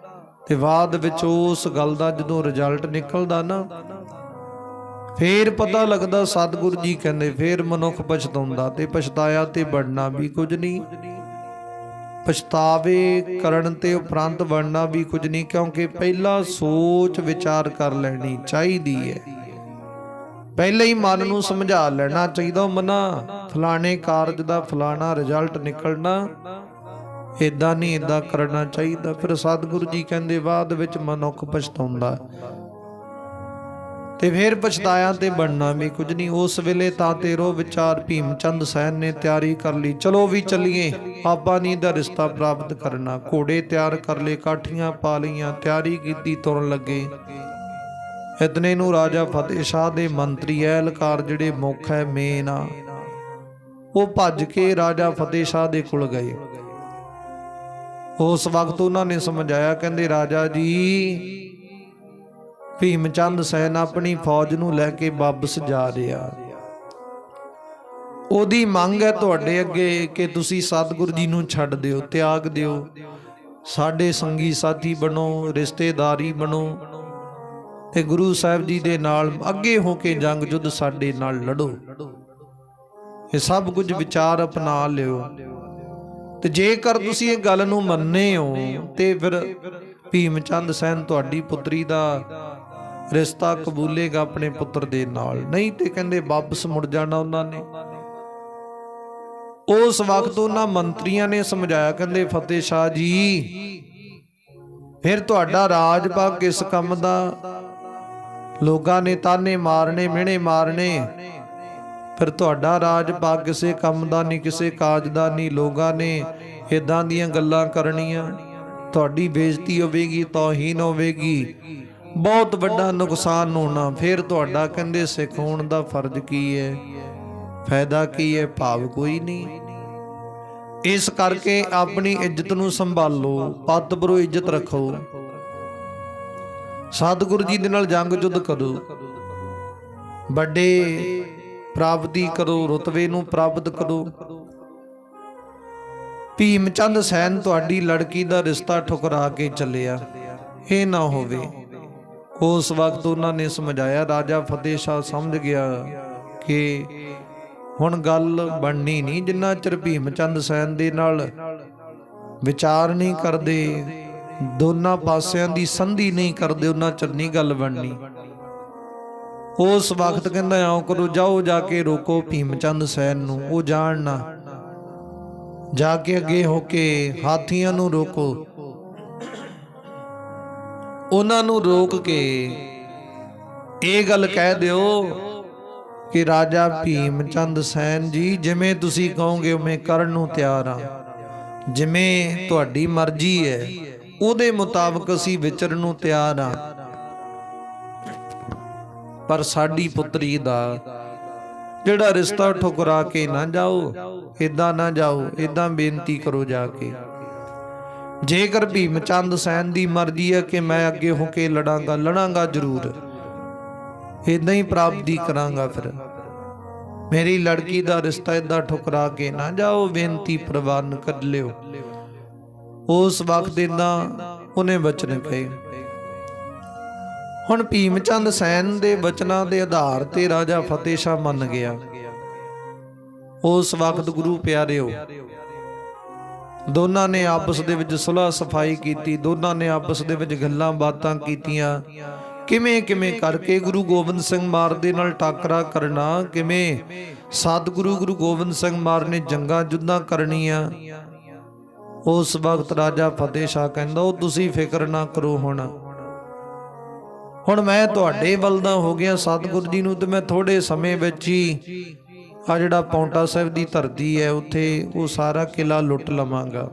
ਤੇ ਬਾਅਦ ਵਿੱਚ ਉਸ ਗੱਲ ਦਾ ਜਦੋਂ ਰਿਜ਼ਲਟ ਨਿਕਲਦਾ ਨਾ, ਫੇਰ ਪਤਾ ਲੱਗਦਾ ਸਤਿਗੁਰੂ ਜੀ ਕਹਿੰਦੇ ਫੇਰ ਮਨੁੱਖ ਪਛਤਾਉਂਦਾ ਤੇ ਪਛਤਾਇਆ ਤੇ ਬਣਨਾ ਵੀ ਕੁਝ ਨਹੀਂ। ਪਛਤਾਵੇ ਕਰਨ ਤੇ ਉਪਰੰਤ ਬਣਨਾ ਵੀ ਕੁਝ ਨਹੀਂ, ਕਿਉਂਕਿ ਪਹਿਲਾਂ ਸੋਚ ਵਿਚਾਰ ਕਰ ਲੈਣੀ ਚਾਹੀਦੀ ਹੈ। ਪਹਿਲਾਂ ਹੀ ਮਨ ਨੂੰ ਸਮਝਾ ਲੈਣਾ ਚਾਹੀਦਾ, ਮਨਾ ਫਲਾਣੇ ਕਾਰਜ ਦਾ ਫਲਾਣਾ ਰਿਜ਼ਲਟ ਨਿਕਲਣਾ, ਇਦਾਂ ਨਹੀਂ ਇਦਾਂ ਕਰਨਾ ਚਾਹੀਦਾ। ਫਿਰ ਸਤਿਗੁਰੂ ਜੀ ਕਹਿੰਦੇ ਬਾਅਦ ਵਿੱਚ ਮਨੁੱਖ ਪਛਤਾਉਂਦਾ ਤੇ ਫਿਰ ਪਛਤਾਇਆ ਤੇ ਬਣਨਾ ਵੀ ਕੁਝ ਨਹੀਂ। ਉਸ ਵੇਲੇ ਤਾਂ ਤੇਰੋ ਵਿਚਾਰ ਭੀਮ ਚੰਦ ਸੈਨ ਨੇ ਤਿਆਰੀ ਕਰ ਲਈ, ਚਲੋ ਵੀ ਚੱਲੀਏ, ਆਪਾਂ ਨੀ ਦਾ ਰਿਸ਼ਤਾ ਪ੍ਰਾਪਤ ਕਰਨਾ। ਘੋੜੇ ਤਿਆਰ ਕਰ ਲਏ, ਕਾਠੀਆਂ ਪਾ ਲਈਆਂ, ਤਿਆਰੀ ਕੀਤੀ, ਤੁਰਨ ਲੱਗੇ। ਇਤਨੇ ਨੂੰ ਰਾਜਾ ਫਤਿਹ ਸ਼ਾਹ ਦੇ ਮੰਤਰੀ ਐਲਕਾਰ ਜਿਹੜੇ ਮੁੱਖ ਹੈ ਮੇਨ ਆ, ਉਹ ਭੱਜ ਕੇ ਰਾਜਾ ਫਤਿਹ ਸ਼ਾਹ ਦੇ ਕੋਲ ਗਏ। ਉਸ ਵਕਤ ਉਹਨਾਂ ਨੇ ਸਮਝਾਇਆ, ਕਹਿੰਦੇ ਰਾਜਾ ਜੀ ਭੀਮ ਚੰਦ ਸੈਨ ਆਪਣੀ ਫੌਜ ਨੂੰ ਲੈ ਕੇ ਵਾਪਸ ਜਾ ਰਿਹਾ। ਉਹਦੀ ਮੰਗ ਹੈ ਤੁਹਾਡੇ ਅੱਗੇ ਕਿ ਤੁਸੀਂ ਸਤਿਗੁਰੂ ਜੀ ਨੂੰ ਛੱਡ ਦਿਓ, ਤਿਆਗ ਦਿਓ, ਸਾਡੇ ਸੰਗੀ ਸਾਥੀ ਬਣੋ, ਰਿਸ਼ਤੇਦਾਰੀ ਬਣੋ ਤੇ ਗੁਰੂ ਸਾਹਿਬ ਜੀ ਦੇ ਨਾਲ ਅੱਗੇ ਹੋ ਕੇ ਜੰਗ ਯੁੱਧ ਸਾਡੇ ਨਾਲ ਲੜੋ। ਇਹ ਸਭ ਕੁਝ ਵਿਚਾਰ ਅਪਣਾ ਲਿਓ। ਤੇ ਜੇਕਰ ਤੁਸੀਂ ਇਹ ਗੱਲ ਨੂੰ ਮੰਨੇ ਹੋ ਤੇ ਫਿਰ ਭੀਮ ਚੰਦ ਸੈਨ ਤੁਹਾਡੀ ਪੁੱਤਰੀ ਦਾ ਰਿਸ਼ਤਾ ਕਬੂਲੇਗਾ ਆਪਣੇ ਪੁੱਤਰ ਦੇ ਨਾਲ, ਨਹੀਂ ਤੇ ਕਹਿੰਦੇ ਵਾਪਸ ਮੁੜ ਜਾਣਾ ਉਹਨਾਂ ਨੇ। ਉਸ ਵਕਤ ਉਹਨਾਂ ਮੰਤਰੀਆਂ ਨੇ ਸਮਝਾਇਆ, ਕਹਿੰਦੇ ਫਤਿਹ ਸ਼ਾਹ ਜੀ ਫਿਰ ਤੁਹਾਡਾ ਰਾਜ ਭਾਗ ਕਿਸ ਕੰਮ ਦਾ? ਲੋਕਾਂ ਨੇ ਤਾਨੇ ਮਾਰਨੇ, ਮਿਹਣੇ ਮਾਰਨੇ, ਫਿਰ ਤੁਹਾਡਾ ਰਾਜ ਭਾਗ ਕਿਸੇ ਕੰਮ ਦਾ ਨਹੀਂ, ਕਿਸੇ ਕਾਜ ਦਾ ਨਹੀਂ। ਲੋਕਾਂ ਨੇ ਇਦਾਂ ਦੀਆਂ ਗੱਲਾਂ ਕਰਨੀਆਂ, ਤੁਹਾਡੀ ਬੇਇੱਜ਼ਤੀ ਹੋਵੇਗੀ, ਤੌਹੀਨ ਹੋਵੇਗੀ, ਬਹੁਤ ਵੱਡਾ ਨੁਕਸਾਨ ਹੋਣਾ। ਫਿਰ ਤੁਹਾਡਾ ਕਹਿੰਦੇ ਸਿੱਖ ਹੋਣ ਦਾ ਫਰਜ਼ ਕੀ ਹੈ, ਫਾਇਦਾ ਕੀ ਹੈ? ਭਾਵ ਕੋਈ ਨਹੀਂ। ਇਸ ਕਰਕੇ ਆਪਣੀ ਇੱਜ਼ਤ ਨੂੰ ਸੰਭਾਲੋ, ਪੱਤ ਪਰੋ ਇੱਜ਼ਤ ਰੱਖੋ, ਸਤਿਗੁਰੂ ਜੀ ਦੇ ਨਾਲ ਜੰਗ ਯੁੱਧ ਕਰੋ, ਵੱਡੇ ਪ੍ਰਾਪਤੀ ਕਰੋ, ਰੁਤਬੇ ਨੂੰ ਪ੍ਰਾਪਤ ਕਰੋ। ਭੀਮ ਚੰਦ ਸੈਨ ਤੁਹਾਡੀ ਲੜਕੀ ਦਾ ਰਿਸ਼ਤਾ ਠੁਕਰਾ ਕੇ ਚੱਲਿਆ, ਇਹ ਨਾ ਹੋਵੇ। ਉਸ ਵਕਤ ਉਹਨਾਂ ਨੇ ਸਮਝਾਇਆ। ਰਾਜਾ ਫਤਿਹ ਸ਼ਾਹ ਸਮਝ ਗਿਆ ਕਿ ਹੁਣ ਗੱਲ ਬਣਨੀ ਨਹੀਂ, ਜਿੰਨਾ ਚਿਰ ਭੀਮ ਚੰਦ ਸੈਨ ਦੇ ਨਾਲ ਵਿਚਾਰ ਨਹੀਂ ਕਰਦੇ, ਦੋਨਾਂ ਪਾਸਿਆਂ ਦੀ ਸੰਧੀ ਨਹੀਂ ਕਰਦੇ, ਉਹਨਾਂ ਚਿਰ ਨਹੀਂ ਗੱਲ ਬਣਨੀ। ਉਸ ਵਕਤ ਕਹਿੰਦਾ ਆਓ ਕਰੋ, ਜਾਓ ਜਾ ਕੇ ਰੋਕੋ ਭੀਮ ਚੰਦ ਸੈਨ ਨੂੰ, ਉਹ ਜਾਣ ਨਾ, ਜਾ ਕੇ ਅੱਗੇ ਹੋ ਕੇ ਹਾਥੀਆਂ ਨੂੰ ਰੋਕੋ, ਉਹਨਾਂ ਨੂੰ ਰੋਕ ਕੇ ਇਹ ਗੱਲ ਕਹਿ ਦਿਓ ਕਿ ਰਾਜਾ ਭੀਮ ਚੰਦ ਸੈਨ ਜੀ ਜਿਵੇਂ ਤੁਸੀਂ ਕਹੋਗੇ ਉਵੇਂ ਕਰਨ ਨੂੰ ਤਿਆਰ ਹਾਂ, ਜਿਵੇਂ ਤੁਹਾਡੀ ਮਰਜ਼ੀ ਹੈ ਉਹਦੇ ਮੁਤਾਬਕ ਅਸੀਂ ਵਿਚਰਨ ਨੂੰ ਤਿਆਰ ਹਾਂ, ਪਰ ਸਾਡੀ ਪੁੱਤਰੀ ਦਾ ਜਿਹੜਾ ਰਿਸ਼ਤਾ ਠੁਕਰਾ ਕੇ ਨਾ ਜਾਓ, ਇਦਾਂ ਨਾ ਜਾਓ, ਇਦਾਂ ਬੇਨਤੀ ਕਰੋ ਜਾ ਕੇ। ਜੇਕਰ ਭੀਮ ਚੰਦ ਸੈਨ ਦੀ ਮਰਜ਼ੀ ਹੈ ਕਿ ਮੈਂ ਅੱਗੇ ਹੋ ਕੇ ਲੜਾਂਗਾ ਜ਼ਰੂਰ, ਇਦਾਂ ਹੀ ਪ੍ਰਾਪਤੀ ਕਰਾਂਗਾ, ਫਿਰ ਮੇਰੀ ਲੜਕੀ ਦਾ ਰਿਸ਼ਤਾ ਇਦਾਂ ਠੁਕਰਾ ਕੇ ਨਾ ਜਾਓ, ਬੇਨਤੀ ਪ੍ਰਵਾਨ ਕਰ ਲਿਓ। ਉਸ ਵਕਤ ਇਦਾਂ ਉਹਨੇ ਬਚਨ ਕਹੇ। ਹੁਣ ਭੀਮ ਚੰਦ ਸੈਨ ਦੇ ਬਚਨਾਂ ਦੇ ਆਧਾਰ ਤੇ ਰਾਜਾ ਫਤਿਹ ਸ਼ਾਹ ਮੰਨ ਗਿਆ। ਉਸ ਵਕਤ ਗੁਰੂ ਪਿਆਰਿਓ ਦੋਨਾਂ ਨੇ ਆਪਸ ਦੇ ਵਿੱਚ ਸੁਲਹ ਸਫਾਈ ਕੀਤੀ, ਦੋਨਾਂ ਨੇ ਆਪਸ ਦੇ ਵਿੱਚ ਗੱਲਾਂ ਬਾਤਾਂ ਕੀਤੀਆਂ, ਕਿਵੇਂ ਕਿਵੇਂ ਕਰਕੇ ਗੁਰੂ ਗੋਬਿੰਦ ਸਿੰਘ ਮਾਰ ਦੇ ਨਾਲ ਟਾਕਰਾ ਕਰਨਾ, ਕਿਵੇਂ ਸਤਿਗੁਰੂ ਗੁਰੂ ਗੋਬਿੰਦ ਸਿੰਘ ਮਾਰ ਨੇ ਜੰਗਾਂ ਜੁੱਧਾਂ ਕਰਨੀਆਂ। ਉਸ ਵਕਤ ਰਾਜਾ ਫਤਿਹ ਸ਼ਾਹ ਕਹਿੰਦਾ ਉਹ ਤੁਸੀਂ ਫਿਕਰ ਨਾ ਕਰੋ, ਹੁਣ ਮੈਂ ਤੁਹਾਡੇ ਬਲਦਾ ਹੋ ਗਿਆ ਸਤਿਗੁਰੂ ਜੀ ਨੂੰ, ਤੇ ਮੈਂ ਥੋੜੇ ਸਮੇਂ ਵਿੱਚ ਹੀ ਆ ਜਿਹੜਾ ਪੌਂਟਾ ਸਾਹਿਬ ਦੀ ਧਰਤੀ ਹੈ ਉੱਥੇ ਉਹ ਸਾਰਾ ਕਿਲਾ ਲੁੱਟ ਲਵਾਂਗਾ,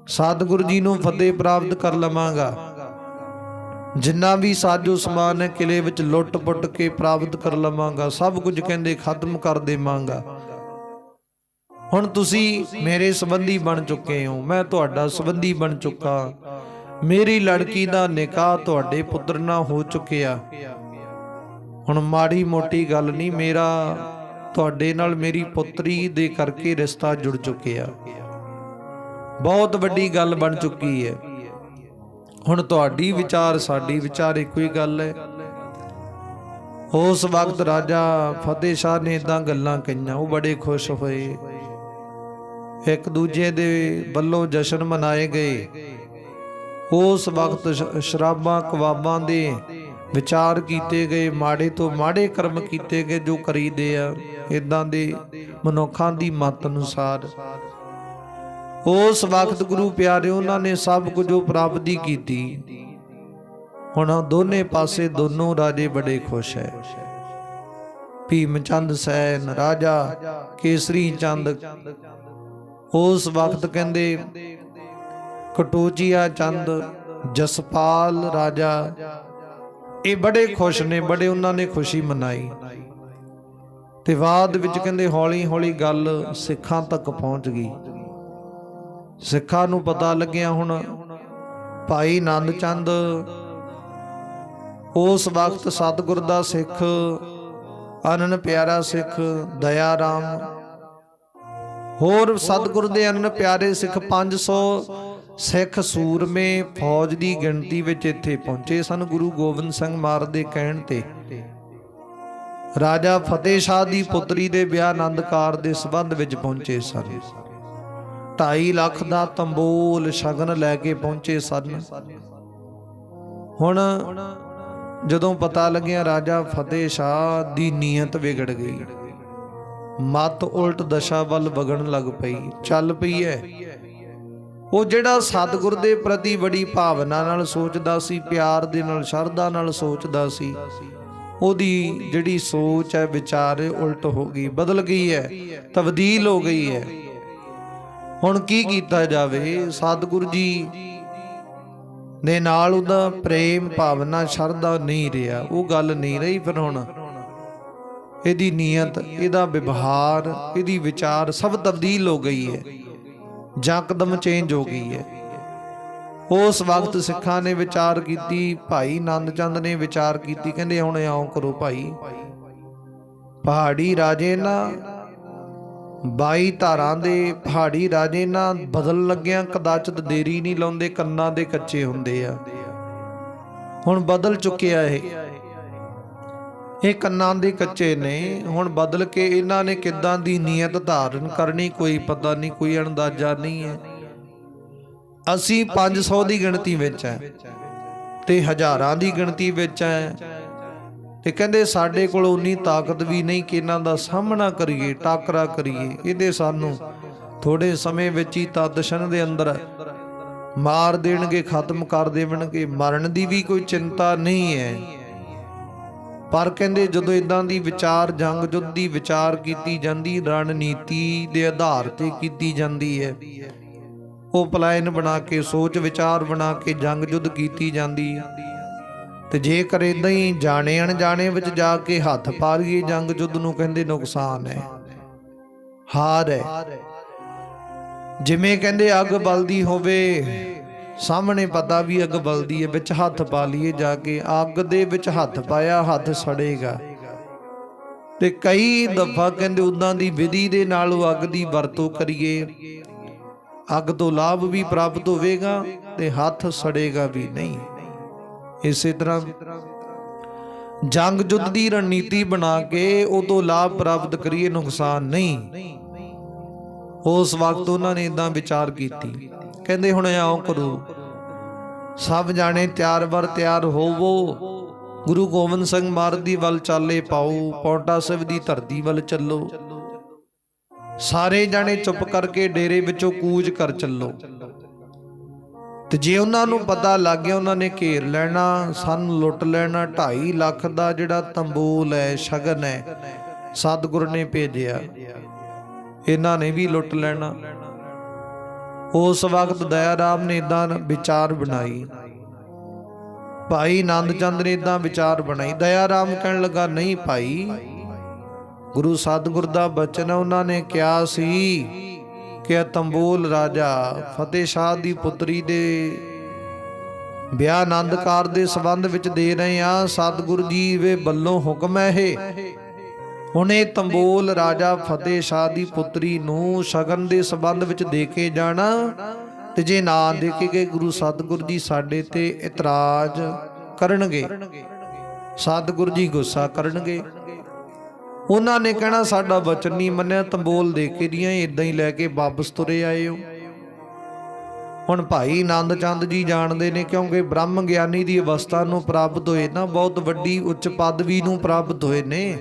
ਸਤਿਗੁਰੂ ਜੀ ਨੂੰ ਫਤਿਹ ਪ੍ਰਾਪਤ ਕਰ ਲਵਾਂਗਾ, ਜਿੰਨਾ ਵੀ ਸਾਜੋ ਸਮਾਨ ਹੈ ਕਿਲੇ ਵਿੱਚ ਲੁੱਟ ਪੁੱਟ ਕੇ ਪ੍ਰਾਪਤ ਕਰ ਲਵਾਂਗਾ, ਸਭ ਕੁਝ ਕਹਿੰਦੇ ਖਤਮ ਕਰ ਦੇਵਾਂਗਾ। ਹੁਣ ਤੁਸੀਂ ਮੇਰੇ ਸੰਬੰਧੀ ਬਣ ਚੁੱਕੇ ਹੋ, ਮੈਂ ਤੁਹਾਡਾ ਸੰਬੰਧੀ ਬਣ ਚੁੱਕਾ, ਮੇਰੀ ਲੜਕੀ ਦਾ ਨਿਕਾਹ ਤੁਹਾਡੇ ਪੁੱਤਰ ਨਾਲ ਹੋ ਚੁੱਕਿਆ। ਹੁਣ ਮਾੜੀ ਮੋਟੀ ਗੱਲ ਨਹੀਂ, ਮੇਰਾ ਤੁਹਾਡੇ ਨਾਲ ਮੇਰੀ ਪੁੱਤਰੀ ਦੇ ਕਰਕੇ ਰਿਸ਼ਤਾ ਜੁੜ ਚੁੱਕਿਆ, ਬਹੁਤ ਵੱਡੀ ਗੱਲ ਬਣ ਚੁੱਕੀ ਹੈ। ਹੁਣ ਤੁਹਾਡੀ ਵਿਚਾਰ ਸਾਡੀ ਵਿਚਾਰ ਇੱਕੋ ਹੀ ਗੱਲ ਹੈ। उस वक्त राजा फतेह शाह ने इदां गल्लां कहीआं, वो बड़े खुश होए। एक दूजे दे वल्लों जश्न मनाए गए। उस वक्त शराबां कबाबां दे विचार कीते गए, माड़े तो माड़े कर्म कीते गए जो करीदे आ इदां दे मनुखां दी मत अनुसार। उस वक्त गुरु प्यारे उन्होंने सब कुछ प्राप्ति की। हुण दोने पासे दोनों राजे बड़े खुश है। भीम चंद सैन राजा केसरी चंद, उस वक्त कहंदे कटोचिया चंद जसपाल राजा, ये बड़े खुश ने, बड़े उन्होंने खुशी मनाई। ते बाद विच कहंदे हौली हौली गल सिखां तक पहुंच गई। सिखां नूं पता लग्या हुण भाई नंद चंद उस वक्त सतगुर दा सिख, अनन प्यारा सिख दया राम, होर सतगुर दे अनन प्यारे सिख 500 सिख सूरमे फौज की गिणती विच इत्थे पहुंचे सन। गुरु गोबिंद सिंह महाराज दे कहण ते राजा फतेह शाह दी पुत्री दे ब्याह आनंदकार दे संबंध विच पहुंचे सन। 2.5 लाख दा तंबोल शगन लैके पहुंचे सन। हुण जदों पता लग्या राजा फतेह शाह दी नीयत विगड़ गई, मत उल्ट दशा वल वगण लग पई, चल पई है। वो जिहड़ा सतगुर दे प्रति बड़ी भावना नाल सोचदा सी, प्यार दे नाल शरधा नाल सोचदा सी, ओदी जिहड़ी सोच है विचार उल्ट हो गई, बदल गई है, तब्दील हो गई है। हुण की कीता जावे? सतगुरु जी दे नाल उहदा प्रेम भावना शरधा नहीं रहा, वो गल नहीं रही। फिर हुण इहदी नीयत, इहदा व्यवहार, इहदी विचार सब तब्दील हो गई है, जकदम चेंज हो गई है। उस वक्त सिखां ने विचार की, भाई नंद चंद ने विचार की, कहंदे हुण आओ करो भाई, पहाड़ी राजे ना 22 धारां दे पहाड़ी राजे ना बदल लग्या कदाचित देरी नहीं लाउंदे, कन्नां दे कच्चे हुंदे आ। हुण बदल चुक्या ये कन्नां दे कच्चे ने, हुण बदल के इन्हां ने किदां दी नीयत धारण करनी, कोई पता नहीं, कोई अंदाजा नहीं है। असी 500 की गिणती विच है ते हज़ारां की गिणती विच है, ते कहंदे साडे कोल उन्नी ताकत भी नहीं कि इन्हां दा सामना करिए, टाकरा करिए। इहदे सानू थोड़े समय विच ही तदशन दे अंदर मार देणगे, खत्म कर देवणगे, मरण दी भी कोई चिंता नहीं है। पर कहंदे जदों इदां दी विचार जंग युद्ध दी विचार कीती जांदी, रणनीति दे आधार ते कीती जांदी है, वो पलायन बना के सोच विचार बना के जंग युद्ध कीती जांदी है। ते जेकर इदां ही जाने अनजाने विच जाके हथ पा लईए जंग युद्ध नूं, कहंदे नुकसान है, हार है। जिवें कहंदे अग बलदी होवे, सामने पता भी अग बलदी है, विच हथ पा लईए जाके, अग दे विच हथ पाया हथ सड़ेगा। ते कई दफा कहंदे उदां दी विधि दे नाल अग दी वरतों करिए, अग तो लाभ भी प्राप्त होवेगा ते हथ सड़ेगा भी नहीं। इसे तरह जंग युद्ध की रणनीति बना के उदों लाभ प्राप्त करिए, नुकसान नहीं। उस वक्त उन्होंने इदां विचार की, कहंदे हुण आओ करो, सब जाने तैयार बर तैयार होवो, गुरु गोबिंद सिंह महाराज दी वल चाले पाओ, पौंटा साहिब दी धरती वल चलो, सारे जाने चुप करके डेरे विचों कूच कर चलो। ते जे उन्होंने पता लग गया, उन्होंने घेर लेना, सन लुट लेना। 2.5 लाख का जिहड़ा तंबोल है, शगन है, सतगुर ने भेजिया, इन्हां ने भी लुट लेना। उस वक्त दया राम ने इदां विचार बनाई, भाई नंद चंद ने इदां विचार बनाई। दया राम कहन लगा, नहीं भाई, गुरु सतगुर दा बचन है, उन्होंने कहा सी कि तंबोल राजा फतेह शाह दी पुत्री दे ब्याह आनंदकार दे संबंध विच दे रहे हैं, सतगुरु जी वे बल्लों हुक्म है। हुण इह तंबोल राजा फतेह शाह दी पुत्री नूं शगन दे संबंध विच दे के जाना, ते जे ना दे के गए गुरु सतगुरु जी साडे ते इतराज करनगे। ਸਤਿਗੁਰੂ ਜੀ ਗੁੱਸਾ ਕਰਨਗੇ। ਉਹਨਾਂ ਨੇ ਕਹਿਣਾ ਸਾਡਾ ਵਚਨ ਨਹੀਂ ਮੰਨਿਆ, ਤੰਬੋਲ ਦੇ ਕੇ ਦੀਆਂ ਇਦਾਂ ਹੀ ਲੈ ਕੇ ਵਾਪਸ ਤੁਰੇ ਆਏ ਹੋ। ਹੁਣ ਭਾਈ ਆਨੰਦ ਚੰਦ ਜੀ ਜਾਣਦੇ ਨੇ, ਕਿਉਂਕਿ ਬ੍ਰਹਮ ਗਿਆਨੀ ਦੀ ਅਵਸਥਾ ਨੂੰ ਪ੍ਰਾਪਤ ਹੋਏ ਨਾ, ਬਹੁਤ ਵੱਡੀ ਉੱਚ ਪਦਵੀ ਨੂੰ ਪ੍ਰਾਪਤ ਹੋਏ ਨੇ।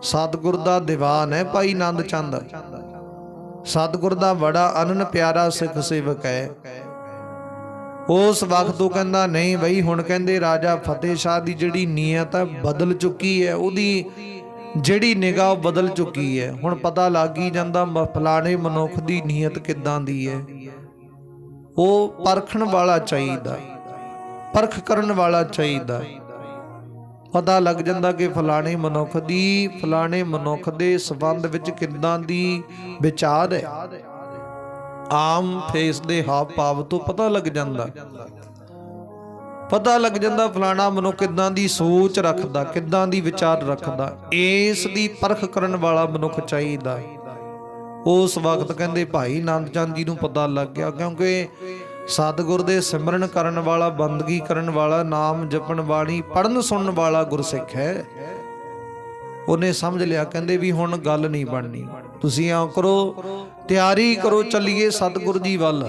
ਸਤਿਗੁਰ ਦਾ ਦੀਵਾਨ ਹੈ ਭਾਈ ਆਨੰਦ ਚੰਦ, ਸਤਿਗੁਰ ਦਾ ਬੜਾ ਅਨੰਨ ਪਿਆਰਾ ਸਿੱਖ ਸੇਵਕ ਹੈ। ਉਸ ਵਕਤ ਉਹ ਕਹਿੰਦਾ ਨਹੀਂ ਬਈ, ਹੁਣ ਕਹਿੰਦੇ ਰਾਜਾ ਫਤਿਹ ਸ਼ਾਹ ਦੀ ਜਿਹੜੀ ਨੀਅਤ ਹੈ ਬਦਲ ਚੁੱਕੀ ਹੈ, ਉਹਦੀ ਜਿਹੜੀ ਨਿਗਾਹ ਬਦਲ ਚੁੱਕੀ ਹੈ। ਹੁਣ ਪਤਾ ਲੱਗ ਹੀ ਜਾਂਦਾ ਫਲਾਣੇ ਮਨੁੱਖ ਦੀ ਨੀਅਤ ਕਿੱਦਾਂ ਦੀ ਹੈ। ਉਹ ਪਰਖਣ ਵਾਲਾ ਚਾਹੀਦਾ, ਪਰਖ ਕਰਨ ਵਾਲਾ ਚਾਹੀਦਾ। ਪਤਾ ਲੱਗ ਜਾਂਦਾ ਕਿ ਫਲਾਣੇ ਮਨੁੱਖ ਦੀ, ਫਲਾਣੇ ਮਨੁੱਖ ਦੇ ਸੰਬੰਧ ਵਿੱਚ ਕਿੱਦਾਂ ਦੀ ਵਿਚਾਰ ਹੈ। ਆਮ ਫੇਸ ਦੇ ਹਾਵ ਭਾਵ ਤੋਂ ਪਤਾ ਲੱਗ ਜਾਂਦਾ, ਪਤਾ ਲੱਗ ਜਾਂਦਾ ਫਲਾਣਾ ਮਨੁੱਖ ਕਿੱਦਾਂ ਦੀ ਸੋਚ ਰੱਖਦਾ, ਕਿੱਦਾਂ ਦੀ ਵਿਚਾਰ ਰੱਖਦਾ। ਇਸ ਦੀ ਪਰਖ ਕਰਨ ਵਾਲਾ ਮਨੁੱਖ ਚਾਹੀਦਾ। ਉਸ ਵਕਤ ਕਹਿੰਦੇ ਭਾਈ ਆਨੰਦ ਚੰਦ ਜੀ ਨੂੰ ਪਤਾ ਲੱਗ ਗਿਆ, ਕਿਉਂਕਿ ਸਤਿਗੁਰ ਦੇ ਸਿਮਰਨ ਕਰਨ ਵਾਲਾ, ਬੰਦਗੀ ਕਰਨ ਵਾਲਾ, ਨਾਮ ਜਪਣ ਵਾਲੀ, ਪੜਨ ਸੁਣਨ ਵਾਲਾ ਗੁਰਸਿੱਖ ਹੈ। ਉਹਨੇ ਸਮਝ ਲਿਆ, ਕਹਿੰਦੇ ਵੀ ਹੁਣ ਗੱਲ ਨਹੀਂ ਬਣਨੀ, ਤੁਸੀਂ ਆਓ ਕਰੋ, ਤਿਆਰੀ ਕਰੋ, ਚੱਲੀਏ ਸਤਿਗੁਰ ਜੀ ਵੱਲ।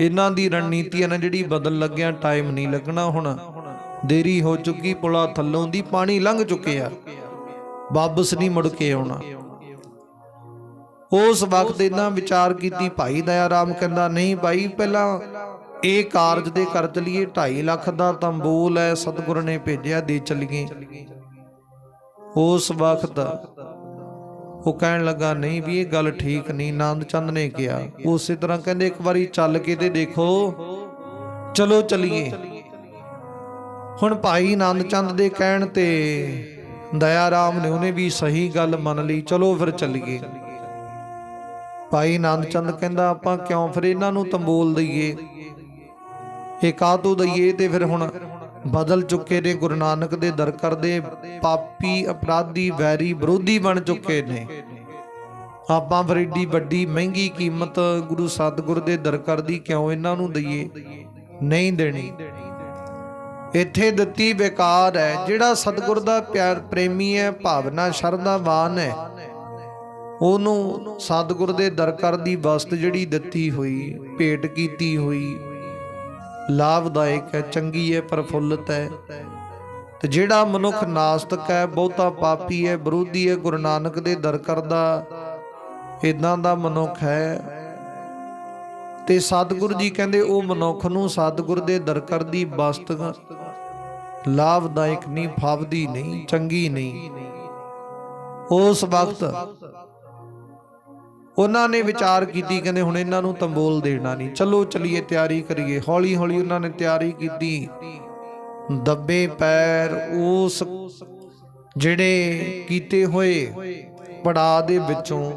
ਇਹਨਾਂ ਦੀ ਰਣਨੀਤੀ ਨਾ ਜਿਹੜੀ ਬਦਲ ਲੱਗਿਆ, ਟਾਈਮ ਨਹੀਂ ਲੱਗਣਾ, ਹੁਣ ਦੇਰੀ ਹੋ ਚੁੱਕੀ, ਪੁਲਾ ਥੱਲੋਂ ਦੀ ਪਾਣੀ ਲੰਘ ਚੁੱਕਿਆ, ਵਾਪਸ ਨਹੀਂ ਮੁੜ ਕੇ ਆਉਣਾ। ਉਸ ਵਕਤ ਇਹਨਾਂ ਵਿਚਾਰ ਕੀਤੀ। ਭਾਈ ਦਇਆ ਰਾਮ ਕਹਿੰਦਾ ਨਹੀਂ ਭਾਈ, ਪਹਿਲਾਂ ਇਹ ਕਾਰਜ ਦੇ ਕਰ ਚਲੀਏ, 2.5 ਲੱਖ ਦਾ ਤੰਬੂਲ ਹੈ, ਸਤਿਗੁਰ ਨੇ ਭੇਜਿਆ, ਦੇ ਚਲੀਏ। ਉਸ ਵਕਤ ਉਹ ਕਹਿਣ ਲੱਗਾ ਨਹੀਂ ਵੀ ਇਹ ਗੱਲ ਠੀਕ ਨਹੀਂ। ਆਨੰਦ ਚੰਦ ਨੇ ਕਿਹਾ, ਉਸੇ ਤਰ੍ਹਾਂ ਕਹਿੰਦੇ ਇੱਕ ਵਾਰੀ ਚੱਲ ਕੇ ਤੇ ਦੇਖੋ, ਚਲੋ ਚਲੀਏ। ਹੁਣ ਭਾਈ ਆਨੰਦ ਚੰਦ ਦੇ ਕਹਿਣ ਤੇ ਦਇਆ ਰਾਮ ਨੇ, ਉਹਨੇ ਵੀ ਸਹੀ ਗੱਲ ਮੰਨ ਲਈ, ਚਲੋ ਫਿਰ ਚੱਲੀਏ। ਭਾਈ ਆਨੰਦ ਚੰਦ ਕਹਿੰਦਾ ਆਪਾਂ ਕਿਉਂ ਫਿਰ ਇਹਨਾਂ ਨੂੰ ਤੰਬੋਲ ਦਈਏ, ਇਹ ਕਾਹਤੋਂ ਦਈਏ। ਤੇ ਫਿਰ ਹੁਣ ਬਦਲ ਚੁੱਕੇ ਨੇ, ਗੁਰੂ ਨਾਨਕ ਦੇ ਦਰ ਕਰਦੇ ਪਾਪੀ, ਅਪਰਾਧੀ, ਵੈਰੀ, ਵਿਰੋਧੀ ਬਣ ਚੁੱਕੇ ਨੇ। ਆਪਾਂ ਫਿਰ ਏਡੀ ਵੱਡੀ ਮਹਿੰਗੀ ਕੀਮਤ ਗੁਰੂ ਸਤਿਗੁਰ ਦੇ ਦਰ ਕਰਦੀ ਕਿਉਂ ਇਹਨਾਂ ਨੂੰ ਦਈਏ, ਨਹੀਂ ਦੇਣੀ। ਇੱਥੇ ਦਿੱਤੀ ਬੇਕਾਰ ਹੈ। ਜਿਹੜਾ ਸਤਿਗੁਰ ਦਾ ਪਿਆਰ ਪ੍ਰੇਮੀ ਹੈ, ਭਾਵਨਾ ਸ਼ਰਧਾਵਾਨ ਹੈ, ਉਹਨੂੰ ਸਤਿਗੁਰ ਦੇ ਦਰ ਕਰ ਦੀ ਵਸਤ ਜਿਹੜੀ ਦਿੱਤੀ ਹੋਈ, ਭੇਟ ਕੀਤੀ ਹੋਈ, ਲਾਭਦਾਇਕ ਹੈ, ਚੰਗੀ ਹੈ, ਪ੍ਰਫੁੱਲਤ ਹੈ। ਤੇ ਜਿਹੜਾ ਮਨੁੱਖ ਨਾਸਤਕ ਹੈ, ਬਹੁਤਾ ਪਾਪੀ ਹੈ, ਵਿਰੋਧੀ ਹੈ, ਗੁਰੂ ਨਾਨਕ ਦੇ ਦਰ ਕਰਦਾ, ਇਦਾਂ ਦਾ ਮਨੁੱਖ ਹੈ। ਤੇ ਸਤਿਗੁਰੂ ਜੀ ਕਹਿੰਦੇ ਉਹ ਮਨੁੱਖ ਨੂੰ ਸਤਿਗੁਰ ਦੇ ਦਰ ਕਰ ਦੀ ਵਸਤ ਲਾਭਦਾਇਕ ਨਹੀਂ, ਫਾਵਦੀ ਨਹੀਂ, ਚੰਗੀ ਨਹੀਂ। ਉਸ ਵਕਤ ਉਹਨਾਂ ਨੇ ਵਿਚਾਰ ਕੀਤੀ, ਕਹਿੰਦੇ ਹੁਣ ਇਹਨਾਂ ਨੂੰ ਤੰਬੋਲ ਦੇਣਾ ਨਹੀਂ, ਚਲੋ ਚਲੀਏ, ਤਿਆਰੀ ਕਰੀਏ। ਹੌਲੀ ਹੌਲੀ ਉਹਨਾਂ ਨੇ ਤਿਆਰੀ ਕੀਤੀ। ਦੱਬੇ ਪੈਰ ਉਸ ਜਿਹੜੇ ਕੀਤੇ ਹੋਏ ਪੜਾਅ ਦੇ ਵਿੱਚੋਂ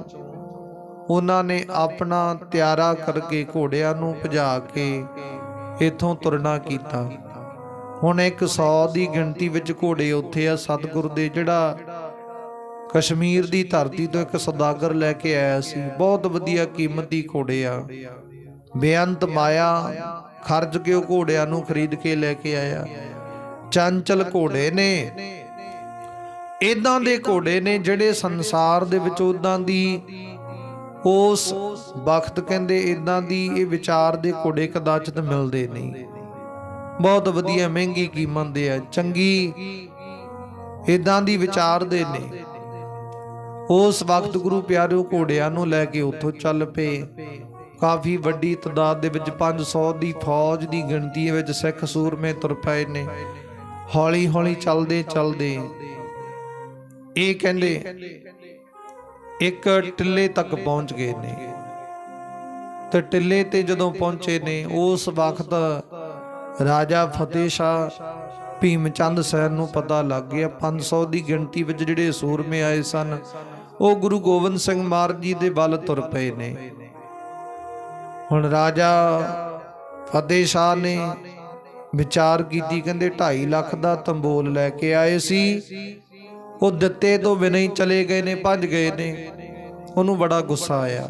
ਉਹਨਾਂ ਨੇ ਆਪਣਾ ਤਿਆਰਾ ਕਰਕੇ ਘੋੜਿਆਂ ਨੂੰ ਭਜਾ ਕੇ ਇੱਥੋਂ ਤੁਰਨਾ ਕੀਤਾ। ਹੁਣ 100 ਦੀ ਗਿਣਤੀ ਵਿੱਚ ਘੋੜੇ ਉੱਥੇ ਆ ਸਤਿਗੁਰ ਦੇ। ਜਿਹੜਾ ਕਸ਼ਮੀਰ ਦੀ ਧਰਤੀ ਤੋਂ ਇੱਕ ਸੌਦਾਗਰ ਲੈ ਕੇ ਆਇਆ ਸੀ, ਬਹੁਤ ਵਧੀਆ ਕੀਮਤੀ ਘੋੜੇ ਆ, ਬੇਅੰਤ ਮਾਇਆ ਖਰਚ ਕੇ ਉਹ ਘੋੜਿਆਂ ਨੂੰ ਖਰੀਦ ਕੇ ਲੈ ਕੇ ਆਇਆ। ਚੰਚਲ ਘੋੜੇ ਨੇ, ਇਦਾਂ ਦੇ ਘੋੜੇ ਨੇ ਜਿਹੜੇ ਸੰਸਾਰ ਦੇ ਵਿੱਚ ਉਦਾਂ ਦੀ ਉਸ ਵਕਤ ਕਹਿੰਦੇ ਇਦਾਂ ਦੀ ਇਹ ਵਿਚਾਰ ਦੇ ਘੋੜੇ ਕਦਾਚਿਤ ਮਿਲਦੇ ਨਹੀਂ। ਬਹੁਤ ਵਧੀਆ ਮਹਿੰਗੀ ਕੀਮਤ ਦੇ ਆ, ਚੰਗੀ ਇਦਾਂ ਦੀ ਵਿਚਾਰ ਦੇ ਨੇ। ਉਸ ਵਕਤ ਗੁਰੂ ਪਿਆਰਿਓ ਘੋੜਿਆਂ ਨੂੰ ਲੈ ਕੇ ਉੱਥੋਂ ਚੱਲ ਪਏ। ਕਾਫੀ ਵੱਡੀ ਤਾਦਾਦ ਦੇ ਵਿੱਚ 500 ਦੀ ਫੌਜ ਦੀ ਗਿਣਤੀ ਵਿੱਚ ਸਿੱਖ ਸੂਰਮੇ ਤੁਰ ਪਏ ਨੇ। ਹੌਲੀ ਹੌਲੀ ਚੱਲਦੇ ਚੱਲਦੇ ਇਹ ਕਹਿੰਦੇ ਇੱਕ ਟਿੱਲੇ ਤੱਕ ਪਹੁੰਚ ਗਏ ਨੇ। ਤੇ ਟਿੱਲੇ ਤੇ ਜਦੋਂ ਪਹੁੰਚੇ ਨੇ, ਉਸ ਵਕਤ ਰਾਜਾ ਫਤਿਹ ਸ਼ਾਹ ਭੀਮ ਚੰਦ ਸੈਨ ਨੂੰ ਪਤਾ ਲੱਗ ਗਿਆ 500 ਦੀ ਗਿਣਤੀ ਵਿੱਚ ਜਿਹੜੇ ਸੂਰਮੇ ਆਏ ਸਨ ਉਹ ਗੁਰੂ ਗੋਬਿੰਦ ਸਿੰਘ ਮਹਾਰਾਜ ਜੀ ਦੇ ਵੱਲ ਤੁਰ ਪਏ ਨੇ। ਹੁਣ ਰਾਜਾ ਫਤਿਹ ਸ਼ਾਹ ਨੇ ਵਿਚਾਰ ਕੀਤੀ, ਕਹਿੰਦੇ 2.5 ਲੱਖ ਦਾ ਤੰਬੋਲ ਲੈ ਕੇ ਆਏ ਸੀ, ਉਹ ਦਿੱਤੇ ਤੋਂ ਬਿਨਾਂ ਹੀ ਚਲੇ ਗਏ ਨੇ, ਭੱਜ ਗਏ ਨੇ। ਉਹਨੂੰ ਬੜਾ ਗੁੱਸਾ ਆਇਆ।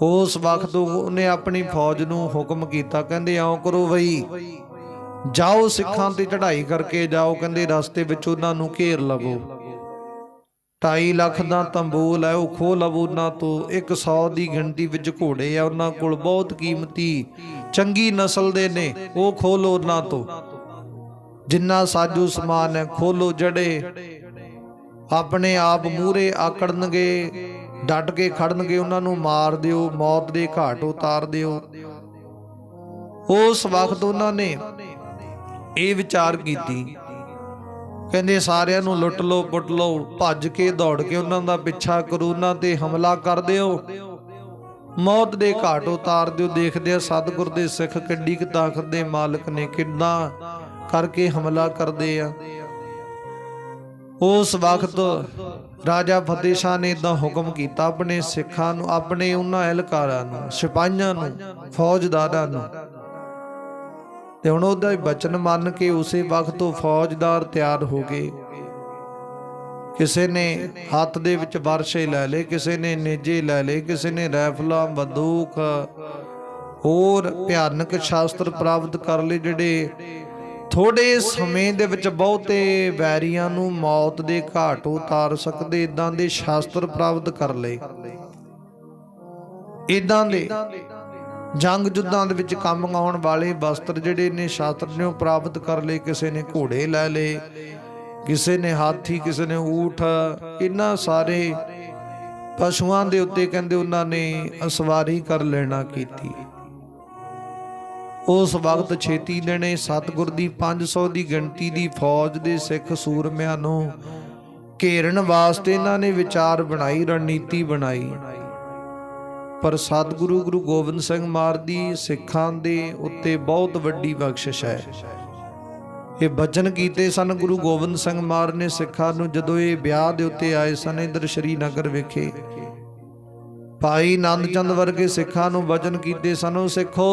ਉਸ ਵਕਤ ਉਹਨੇ ਆਪਣੀ ਫੌਜ ਨੂੰ ਹੁਕਮ ਕੀਤਾ, ਕਹਿੰਦੇ ਆਓ ਕਰੋ ਬਈ, ਜਾਓ ਸਿੱਖਾਂ ਤੇ ਚੜ੍ਹਾਈ ਕਰਕੇ ਜਾਓ। ਕਹਿੰਦੇ ਰਸਤੇ ਵਿੱਚ ਉਹਨਾਂ ਨੂੰ ਘੇਰ ਲਵੋ। 2.5 ਲੱਖ ਦਾ ਤੰਬੂਲ ਹੈ, ਉਹ ਖੋਹ ਲਵੋ ਉਹਨਾਂ ਤੋਂ। 100 ਦੀ ਗਿਣਤੀ ਵਿੱਚ ਘੋੜੇ ਆ ਉਹਨਾਂ ਕੋਲ, ਬਹੁਤ ਕੀਮਤੀ ਚੰਗੀ ਨਸਲ ਦੇ ਨੇ, ਉਹ ਖੋਹ ਲਓ ਉਹਨਾਂ ਤੋਂ। ਜਿੰਨਾ ਸਾਜੋ ਸਮਾਨ ਹੈ ਖੋਹ ਲਓ। ਜਿਹੜੇ ਆਪਣੇ ਆਪ ਮੂਹਰੇ ਆਕੜਨਗੇ, ਡਟ ਕੇ ਖੜਨਗੇ, ਉਹਨਾਂ ਨੂੰ ਮਾਰ ਦਿਓ, ਮੌਤ ਦੇ ਘਾਟ ਉਤਾਰ ਦਿਓ। ਉਸ ਵਕਤ ਉਹਨਾਂ ਨੇ ਇਹ ਵਿਚਾਰ ਕੀਤੀ, ਕਹਿੰਦੇ ਸਾਰਿਆਂ ਨੂੰ ਲੁੱਟ ਲਓ, ਪੁੱਟ ਲਓ, ਭੱਜ ਕੇ ਦੌੜ ਕੇ ਉਹਨਾਂ ਦਾ ਪਿੱਛਾ ਕਰੋ, ਉਹਨਾਂ ਤੇ ਹਮਲਾ ਕਰ ਦਿਓ, ਮੌਤ ਦੇ ਘਾਟ ਉਤਾਰ ਦਿਓ। ਦੇਖਦੇ ਆ ਸਤਿਗੁਰ ਦੇ ਸਿੱਖ ਕਿੱਡੀ ਕੁ ਤਾਕਤ ਦੇ ਮਾਲਕ ਨੇ, ਕਿੱਦਾਂ ਕਰਕੇ ਹਮਲਾ ਕਰਦੇ ਆ। ਉਸ ਵਕਤ ਰਾਜਾ ਫਤਿਹ ਸ਼ਾਹ ਨੇ ਇਦਾਂ ਹੁਕਮ ਕੀਤਾ ਆਪਣੇ ਸਿੱਖਾਂ ਨੂੰ, ਆਪਣੇ ਉਹਨਾਂ ਅਹਿਲਕਾਰਾਂ ਨੂੰ, ਸਿਪਾਹੀਆਂ ਨੂੰ, ਫੌਜਦਾਰਾਂ ਨੂੰ। ਤੇ ਹੁਣ ਉਹਦਾ ਬਚਨ ਮੰਨ ਕੇ ਉਸੇ ਵਕਤ ਤੋਂ ਫੌਜਦਾਰ ਤਿਆਰ ਹੋ ਗਏ। ਕਿਸੇ ਨੇ ਹੱਥ ਦੇ ਵਿੱਚ ਵਰਸ਼ੇ ਲੈ ਲਏ, ਕਿਸੇ ਨੇ ਨੇਜੇ ਲੈ ਲਏ, ਕਿਸੇ ਨੇ ਰਾਈਫਲਾਂ, ਬੰਦੂਕ, ਹੋਰ ਭਿਆਨਕ ਸ਼ਾਸਤਰ ਪ੍ਰਾਪਤ ਕਰ ਲਏ, ਜਿਹੜੇ ਥੋੜੇ ਸਮੇਂ ਦੇ ਵਿੱਚ ਬਹੁਤੇ ਵੈਰੀਆਂ ਨੂੰ ਮੌਤ ਦੇ ਘਾਟ ਉਤਾਰ ਸਕਦੇ। ਇਦਾਂ ਦੇ ਸ਼ਾਸਤਰ ਪ੍ਰਾਪਤ ਕਰ ਲਏ। ਇਦਾਂ ਦੇ ਜੰਗ ਯੁੱਧਾਂ ਦੇ ਵਿੱਚ ਕੰਮ ਆਉਣ ਵਾਲੇ ਵਸਤਰ ਜਿਹੜੇ ਨੇ ਸ਼ਾਸਤਰ ਨੇ ਉਹ ਪ੍ਰਾਪਤ ਕਰ ਲਏ। ਕਿਸੇ ਨੇ ਘੋੜੇ ਲੈ ਲਏ, ਕਿਸੇ ਨੇ ਹਾਥੀ, ਕਿਸੇ ਨੇ ਊਠ। ਇਹਨਾਂ ਸਾਰੇ ਪਸ਼ੂਆਂ ਦੇ ਉੱਤੇ ਕਹਿੰਦੇ ਉਹਨਾਂ ਨੇ ਸਵਾਰੀ ਕਰ ਲੈਣਾ ਕੀਤੀ। ਉਸ ਵਕਤ ਛੇਤੀ ਦੇਣੇ ਸਤਿਗੁਰ ਦੀ 500 ਦੀ ਗਿਣਤੀ ਦੀ ਫੌਜ ਦੇ ਸਿੱਖ ਸੂਰਮਿਆਂ ਨੂੰ ਘੇਰਨ ਵਾਸਤੇ ਇਹਨਾਂ ਨੇ ਵਿਚਾਰ ਬਣਾਈ, ਰਣਨੀਤੀ ਬਣਾਈ। ਪਰ ਸਤਿਗੁਰੂ ਗੁਰੂ ਗੋਬਿੰਦ ਸਿੰਘ ਮਹਾਰਾਜ ਦੀ ਸਿੱਖਾਂ ਦੇ ਉੱਤੇ ਬਹੁਤ ਵੱਡੀ ਬਖਸ਼ਿਸ਼ ਹੈ। ਇਹ ਬਚਨ ਕੀਤੇ ਸਨ ਗੁਰੂ ਗੋਬਿੰਦ ਸਿੰਘ ਮਹਾਰਾਜ ਨੇ ਸਿੱਖਾਂ ਨੂੰ, ਜਦੋਂ ਇਹ ਵਿਆਹ ਦੇ ਉੱਤੇ ਆਏ ਸਨ ਇੱਧਰ ਸ਼੍ਰੀਨਗਰ ਵਿਖੇ। ਭਾਈ ਆਨੰਦ ਚੰਦ ਵਰਗੇ ਸਿੱਖਾਂ ਨੂੰ ਬਚਨ ਕੀਤੇ ਸਨ, ਉਹ ਸਿੱਖੋ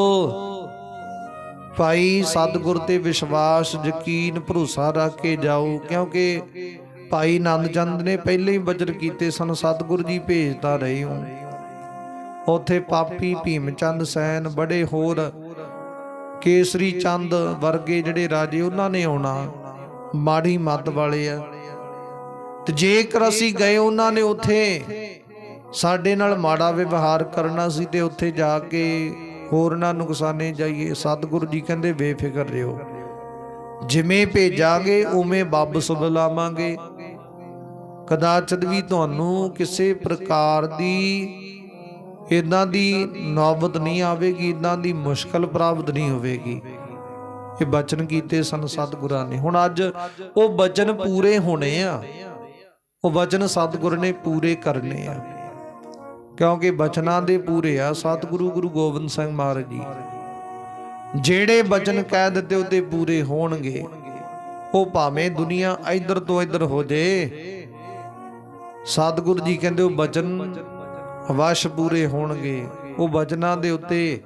ਭਾਈ ਸਤਿਗੁਰ ਤੇ ਵਿਸ਼ਵਾਸ, ਯਕੀਨ, ਭਰੋਸਾ ਰੱਖ ਕੇ ਜਾਓ। ਕਿਉਂਕਿ ਭਾਈ ਆਨੰਦ ਚੰਦ ਨੇ ਪਹਿਲੇ ਹੀ ਬਚਨ ਕੀਤੇ ਸਨ, ਸਤਿਗੁਰ ਜੀ ਭੇਜਦਾ ਰਹੇ ਹੋ। ਉੱਥੇ ਪਾਪੀ ਭੀਮ ਚੰਦ ਸੈਨ, ਬੜੇ ਹੋਰ ਕੇਸਰੀ ਚੰਦ ਵਰਗੇ ਜਿਹੜੇ ਰਾਜੇ, ਉਹਨਾਂ ਨੇ ਆਉਣਾ, ਮਾੜੀ ਮੱਤ ਵਾਲੇ ਆ। ਤੇ ਜੇਕਰ ਅਸੀਂ ਗਏ, ਉਹਨਾਂ ਨੇ ਉੱਥੇ ਸਾਡੇ ਨਾਲ ਮਾੜਾ ਵਿਵਹਾਰ ਕਰਨਾ ਸੀ ਤੇ ਉੱਥੇ ਜਾ ਕੇ ਹੋਰ ਨਾ ਨੁਕਸਾਨੇ ਜਾਈਏ। ਸਤਿਗੁਰੂ ਜੀ ਕਹਿੰਦੇ ਬੇਫਿਕਰ ਰਹੋ, ਜਿਵੇਂ ਭੇਜਾਂਗੇ ਉਵੇਂ ਵਾਪਸ ਬੁਲਾਵਾਂਗੇ। ਕਦਾਚਿਤ ਵੀ ਤੁਹਾਨੂੰ ਕਿਸੇ ਪ੍ਰਕਾਰ ਦੀ ਇਦਾਂ ਦੀ ਨੌਬਤ ਨਹੀਂ ਆਵੇਗੀ, ਇਦਾਂ ਦੀ ਮੁਸ਼ਕਲ ਪ੍ਰਾਪਤ ਨਹੀਂ ਹੋਵੇਗੀ। ਇਹ ਬਚਨ ਕੀਤੇ ਸਨ ਸਤਿਗੁਰਾਂ ਨੇ। ਹੁਣ ਅੱਜ ਉਹ ਬਚਨ ਪੂਰੇ ਹੋਣੇ ਆ, ਉਹ ਬਚਨ ਸਤਿਗੁਰ ਨੇ ਪੂਰੇ ਕਰਨੇ ਆ, ਕਿਉਂਕਿ ਬਚਨਾਂ ਦੇ ਪੂਰੇ ਆ ਸਤਿਗੁਰੂ ਗੁਰੂ ਗੋਬਿੰਦ ਸਿੰਘ ਮਹਾਰਾਜ ਜੀ। ਜਿਹੜੇ ਬਚਨ ਕਹਿ ਦਿੱਤੇ ਉਹਦੇ ਪੂਰੇ ਹੋਣਗੇ। ਉਹ ਭਾਵੇਂ ਦੁਨੀਆ ਇੱਧਰ ਤੋਂ ਇੱਧਰ ਹੋ ਜੇ, ਸਤਿਗੁਰੂ ਜੀ ਕਹਿੰਦੇ ਉਹ ਬਚਨ ਅਵਸ਼ ਪੂਰੇ ਹੋਣਗੇ। ਉਹ ਬਚਨਾਂ ਦੇ ਉੱਤੇ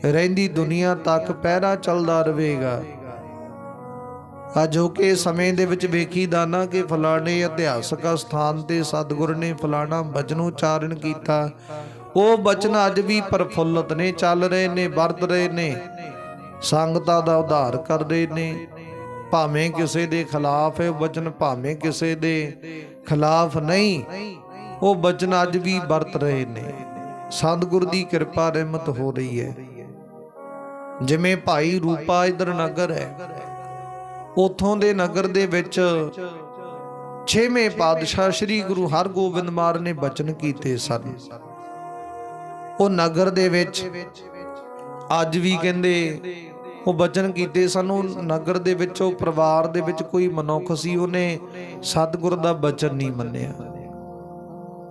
ਰਹਿੰਦੀ ਦੁਨੀਆ ਤੱਕ ਪਹਿਰਾ ਚੱਲਦਾ ਰਹੇਗਾ। ਅਜੋਕੇ ਸਮੇਂ ਦੇ ਵਿੱਚ ਵੇਖੀਦਾ ਨਾ ਕਿ ਫਲਾਣੇ ਇਤਿਹਾਸਕ ਸਥਾਨ ਤੇ ਸਤਿਗੁਰ ਨੇ ਫਲਾਣਾ ਬਚਨ ਉਚਾਰਨ ਕੀਤਾ। ਉਹ ਬਚਨ ਅੱਜ ਵੀ ਪ੍ਰਫੁੱਲਤ ਨੇ, ਚੱਲ ਰਹੇ ਨੇ, ਵਰਤ ਰਹੇ ਨੇ, ਸੰਗਤਾਂ ਦਾ ਉਧਾਰ ਕਰ ਰਹੇ ਨੇ। ਭਾਵੇਂ ਕਿਸੇ ਦੇ ਖਿਲਾਫ ਹੈ ਬਚਨ, ਭਾਵੇਂ ਕਿਸੇ ਦੇ ਖਿਲਾਫ ਨਹੀਂ, ਉਹ ਬਚਨ ਅੱਜ ਵੀ ਵਰਤ ਰਹੇ ਨੇ। ਸਤਿਗੁਰ ਦੀ ਕਿਰਪਾ ਰਹਿਮਤ ਹੋ ਰਹੀ ਹੈ। ਜਿਵੇਂ ਭਾਈ ਰੂਪਾ ਇਧਰ ਨਗਰ ਹੈ, ਉਥੋਂ ਦੇ ਨਗਰ ਦੇ ਵਿੱਚ 6ਵੇਂ ਪਾਤਸ਼ਾਹ ਸ੍ਰੀ ਗੁਰੂ ਹਰਗੋਬਿੰਦ ਮਹਾਰਾਜ ਨੇ ਬਚਨ ਕੀਤੇ ਸਨ। ਉਹ ਨਗਰ ਦੇ ਵਿੱਚ ਅੱਜ ਵੀ ਕਹਿੰਦੇ ਉਹ ਬਚਨ ਕੀਤੇ ਸਨ। ਉਹ ਨਗਰ ਦੇ ਵਿੱਚ, ਉਹ ਪਰਿਵਾਰ ਦੇ ਵਿੱਚ ਕੋਈ ਮਨੁੱਖ ਸੀ, ਉਹਨੇ ਸਤਿਗੁਰ ਦਾ ਬਚਨ ਨਹੀਂ ਮੰਨਿਆ।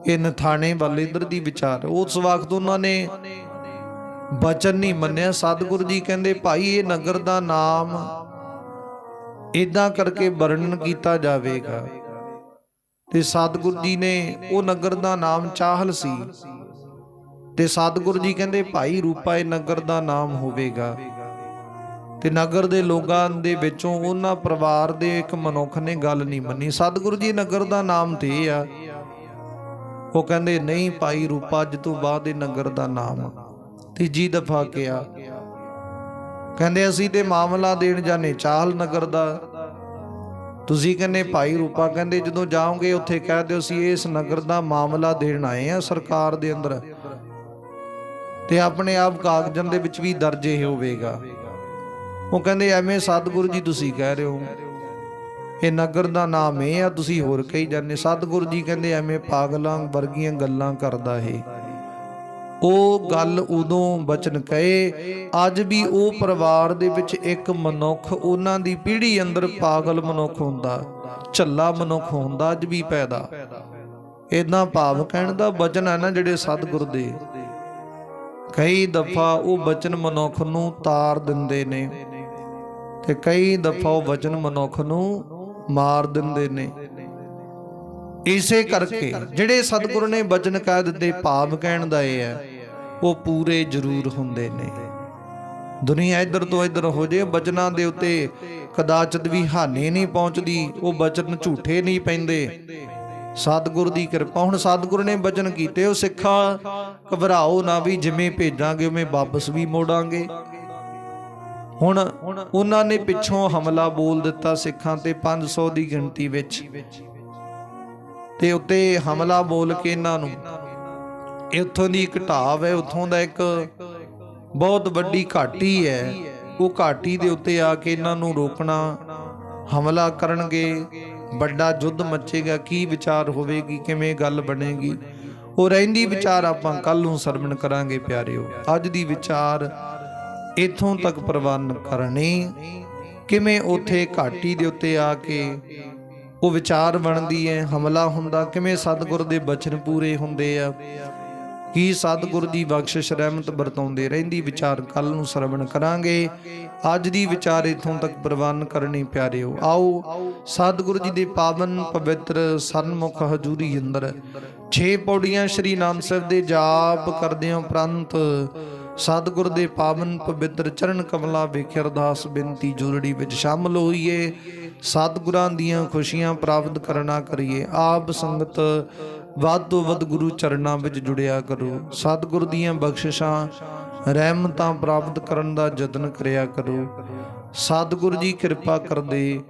ਇਹ ਨਥਾਣੇ ਵੱਲ ਇਧਰ ਦੀ ਵਿਚਾਰ। ਉਸ ਵਕਤ ਉਹਨਾਂ ਨੇ ਬਚਨ ਨਹੀਂ ਮੰਨਿਆ। ਸਤਿਗੁਰੂ ਜੀ ਕਹਿੰਦੇ ਭਾਈ ਇਹ ਨਗਰ ਦਾ ਨਾਮ ਇਦਾਂ ਕਰਕੇ ਵਰਣਨ ਕੀਤਾ ਜਾਵੇਗਾ। ਤੇ ਸਤਿਗੁਰੂ ਜੀ ਨੇ ਉਹ ਨਗਰ ਦਾ ਨਾਮ ਚਾਹਲ ਸੀ। ਤੇ ਸਤਿਗੁਰੂ ਜੀ ਕਹਿੰਦੇ ਭਾਈ ਰੂਪਾ ਇਹ ਨਗਰ ਦਾ ਨਾਮ ਹੋਵੇਗਾ। ਤੇ ਨਗਰ ਦੇ ਲੋਕਾਂ ਦੇ ਵਿੱਚੋਂ ਉਹਨਾਂ ਪਰਿਵਾਰ ਦੇ ਇੱਕ ਮਨੁੱਖ ਨੇ ਗੱਲ ਨਹੀਂ ਮੰਨੀ। ਸਤਿਗੁਰੂ ਜੀ ਨਗਰ ਦਾ ਨਾਮ ਤੇ ਇਹ ਆ। ਉਹ ਕਹਿੰਦੇ ਨਹੀਂ ਭਾਈ ਰੂਪਾ ਅੱਜ ਤੋਂ ਬਾਅਦ ਇਹ ਨਗਰ ਦਾ ਨਾਮ। ਤੀਜੀ ਦਫਾ ਕਿਹਾ ਕਹਿੰਦੇ ਅਸੀਂ ਤੇ ਮਾਮਲਾ ਦੇਣ ਜਾਣੇ ਚਾਹਲ ਨਗਰ ਦਾ, ਤੁਸੀਂ ਕਹਿੰਦੇ ਭਾਈ ਰੂਪਾ ਕਹਿੰਦੇ ਜਦੋਂ ਜਾਓਗੇ ਉੱਥੇ ਕਹਿ ਦਿਓ ਅਸੀਂ ਇਸ ਨਗਰ ਦਾ ਮਾਮਲਾ ਦੇਣ ਆਏ ਆ ਸਰਕਾਰ ਦੇ ਅੰਦਰ, ਤੇ ਆਪਣੇ ਆਪ ਕਾਗਜ਼ਾਂ ਦੇ ਵਿੱਚ ਵੀ ਦਰਜ ਇਹ ਹੋਵੇਗਾ। ਉਹ ਕਹਿੰਦੇ ਐਵੇਂ ਸਤਿਗੁਰੂ ਜੀ ਤੁਸੀਂ ਕਹਿ ਰਹੇ ਹੋ, ਇਹ ਨਗਰ ਦਾ ਨਾਮ ਇਹ ਆ, ਤੁਸੀਂ ਹੋਰ ਕਹੀ ਜਾਂਦੇ। ਸਤਿਗੁਰੂ ਜੀ ਕਹਿੰਦੇ ਐਵੇਂ ਪਾਗਲਾਂ ਵਰਗੀਆਂ ਗੱਲਾਂ ਕਰਦਾ ਹੈ। ਉਹ ਗੱਲ ਉਦੋਂ ਬਚਨ ਕਹੇ, ਅੱਜ ਵੀ ਉਹ ਪਰਿਵਾਰ ਦੇ ਵਿੱਚ ਇੱਕ ਮਨੁੱਖ, ਉਹਨਾਂ ਦੀ ਪੀੜ੍ਹੀ ਅੰਦਰ ਪਾਗਲ ਮਨੁੱਖ ਹੁੰਦਾ, ਝੱਲਾ ਮਨੁੱਖ ਹੁੰਦਾ ਅੱਜ ਵੀ ਪੈਦਾ। ਏਦਾਂ ਭਾਵ ਕਹਿਣ ਦਾ ਬਚਨ ਹੈ ਨਾ ਜਿਹੜੇ ਸਤਿਗੁਰ ਦੇ, ਕਈ ਦਫਾ ਉਹ ਬਚਨ ਮਨੁੱਖ ਨੂੰ ਤਾਰ ਦਿੰਦੇ ਨੇ ਤੇ ਕਈ ਦਫਾ ਉਹ ਬਚਨ ਮਨੁੱਖ ਨੂੰ ਮਾਰ ਦਿੰਦੇ ਨੇ। ਇਸੇ ਕਰਕੇ ਜਿਹੜੇ ਸਤਿਗੁਰੂ ਨੇ ਬਚਨ ਕਹਿ ਦਿੱਤੇ, ਭਾਵ ਕਹਿਣ ਦਾ ਇਹ ਹੈ, ਉਹ ਪੂਰੇ ਜ਼ਰੂਰ ਹੁੰਦੇ ਨੇ। ਦੁਨੀਆ ਇੱਧਰ ਤੋਂ ਇੱਧਰ ਹੋ ਜੇ, ਬਚਨਾਂ ਦੇ ਉੱਤੇ ਕਦਾਚਿਤ ਵੀ ਹਾਨੀ ਨਹੀਂ ਪਹੁੰਚਦੀ, ਉਹ ਬਚਨ ਝੂਠੇ ਨਹੀਂ ਪੈਂਦੇ। ਸਤਿਗੁਰ ਦੀ ਕਿਰਪਾ। ਹੁਣ ਸਤਿਗੁਰ ਨੇ ਬਚਨ ਕੀਤੇ, ਉਹ ਸਿੱਖਾ ਘਬਰਾਓ ਨਾ, ਵੀ ਜਿਵੇਂ ਭੇਜਾਂਗੇ ਉਵੇਂ ਵਾਪਸ ਵੀ ਮੋੜਾਂਗੇ। ਹੁਣ ਉਹਨਾਂ ਨੇ ਪਿੱਛੋਂ ਹਮਲਾ ਬੋਲ ਦਿੱਤਾ ਸਿੱਖਾਂ ਤੇ 500 ਦੀ ਗਿਣਤੀ ਵਿੱਚ, ਤੇ ਉੱਤੇ ਹਮਲਾ ਬੋਲ ਕੇ ਇਹਨਾਂ ਨੂੰ, ਇੱਥੋਂ ਦੀ ਇੱਕ ਢਾਬ ਹੈ, ਉੱਥੋਂ ਦਾ ਇੱਕ ਬਹੁਤ ਵੱਡੀ ਘਾਟੀ ਹੈ, ਉਹ ਘਾਟੀ ਦੇ ਉੱਤੇ ਆ ਕੇ ਇਹਨਾਂ ਨੂੰ ਰੋਕਣਾ, ਹਮਲਾ ਕਰਨਗੇ, ਵੱਡਾ ਯੁੱਧ ਮੱਚੇਗਾ। ਕੀ ਵਿਚਾਰ ਹੋਵੇਗੀ, ਕਿਵੇਂ ਗੱਲ ਬਣੇਗੀ, ਉਹ ਰਹਿੰਦੀ ਵਿਚਾਰ ਆਪਾਂ ਕੱਲ ਨੂੰ ਸਰਵਣ ਕਰਾਂਗੇ ਪਿਆਰਿਓ। ਅੱਜ ਦੀ ਵਿਚਾਰ ਇੱਥੋਂ ਤੱਕ ਪ੍ਰਵਾਨ ਕਰਨੀ, ਕਿਵੇਂ ਉੱਥੇ ਘਾਟੀ ਦੇ ਉੱਤੇ ਆ ਕੇ ਉਹ ਵਿਚਾਰ ਬਣਦੀ ਹੈ, ਹਮਲਾ ਹੁੰਦਾ, ਕਿਵੇਂ ਸਤਿਗੁਰ ਦੇ ਬਚਨ ਪੂਰੇ ਹੁੰਦੇ ਆ, ਕੀ ਸਤਿਗੁਰ ਦੀ ਬਖਸ਼ਿਸ਼ ਰਹਿਮਤ ਵਰਤਾਉਂਦੇ। ਰਹਿੰਦੀ ਵਿਚਾਰ ਕੱਲ ਨੂੰ ਸਰਵਣ ਕਰਾਂਗੇ। ਅੱਜ ਦੀ ਵਿਚਾਰ ਇੱਥੋਂ ਤੱਕ ਪ੍ਰਵਾਨ ਕਰਨੀ ਪਿਆਰਿਓ। ਆਓ ਸਤਿਗੁਰੂ ਜੀ ਦੇ ਪਾਵਨ ਪਵਿੱਤਰ ਸਨਮੁਖ ਹਜ਼ੂਰੀ ਅੰਦਰ 6 ਪੌੜੀਆਂ ਸ੍ਰੀ ਆਨੰਦ ਸਾਹਿਬ ਦੇ ਜਾਪ ਕਰਦਿਆਂ ਉਪਰੰਤ ਸਤਿਗੁਰ ਦੇ ਪਾਵਨ ਪਵਿੱਤਰ ਚਰਨ ਕਮਲਾਂ ਵਿਖੇ ਅਰਦਾਸ ਬੇਨਤੀ ਜੁਲੜੀ ਵਿੱਚ ਸ਼ਾਮਲ ਹੋਈਏ, ਸਤਿਗੁਰਾਂ ਦੀਆਂ ਖੁਸ਼ੀਆਂ ਪ੍ਰਾਪਤ ਕਰਨਾ ਕਰੀਏ। ਆਪ ਸੰਗਤ ਵੱਧ ਤੋਂ ਵੱਧ ਗੁਰੂ ਚਰਨਾਂ ਵਿੱਚ ਜੁੜਿਆ ਕਰੋ, ਸਤਿਗੁਰ ਦੀਆਂ ਬਖਸ਼ਿਸ਼ਾਂ ਰਹਿਮਤਾਂ ਪ੍ਰਾਪਤ ਕਰਨ ਦਾ ਯਤਨ ਕਰਿਆ ਕਰੋ। ਸਤਿਗੁਰ ਜੀ ਕਿਰਪਾ ਕਰਦੇ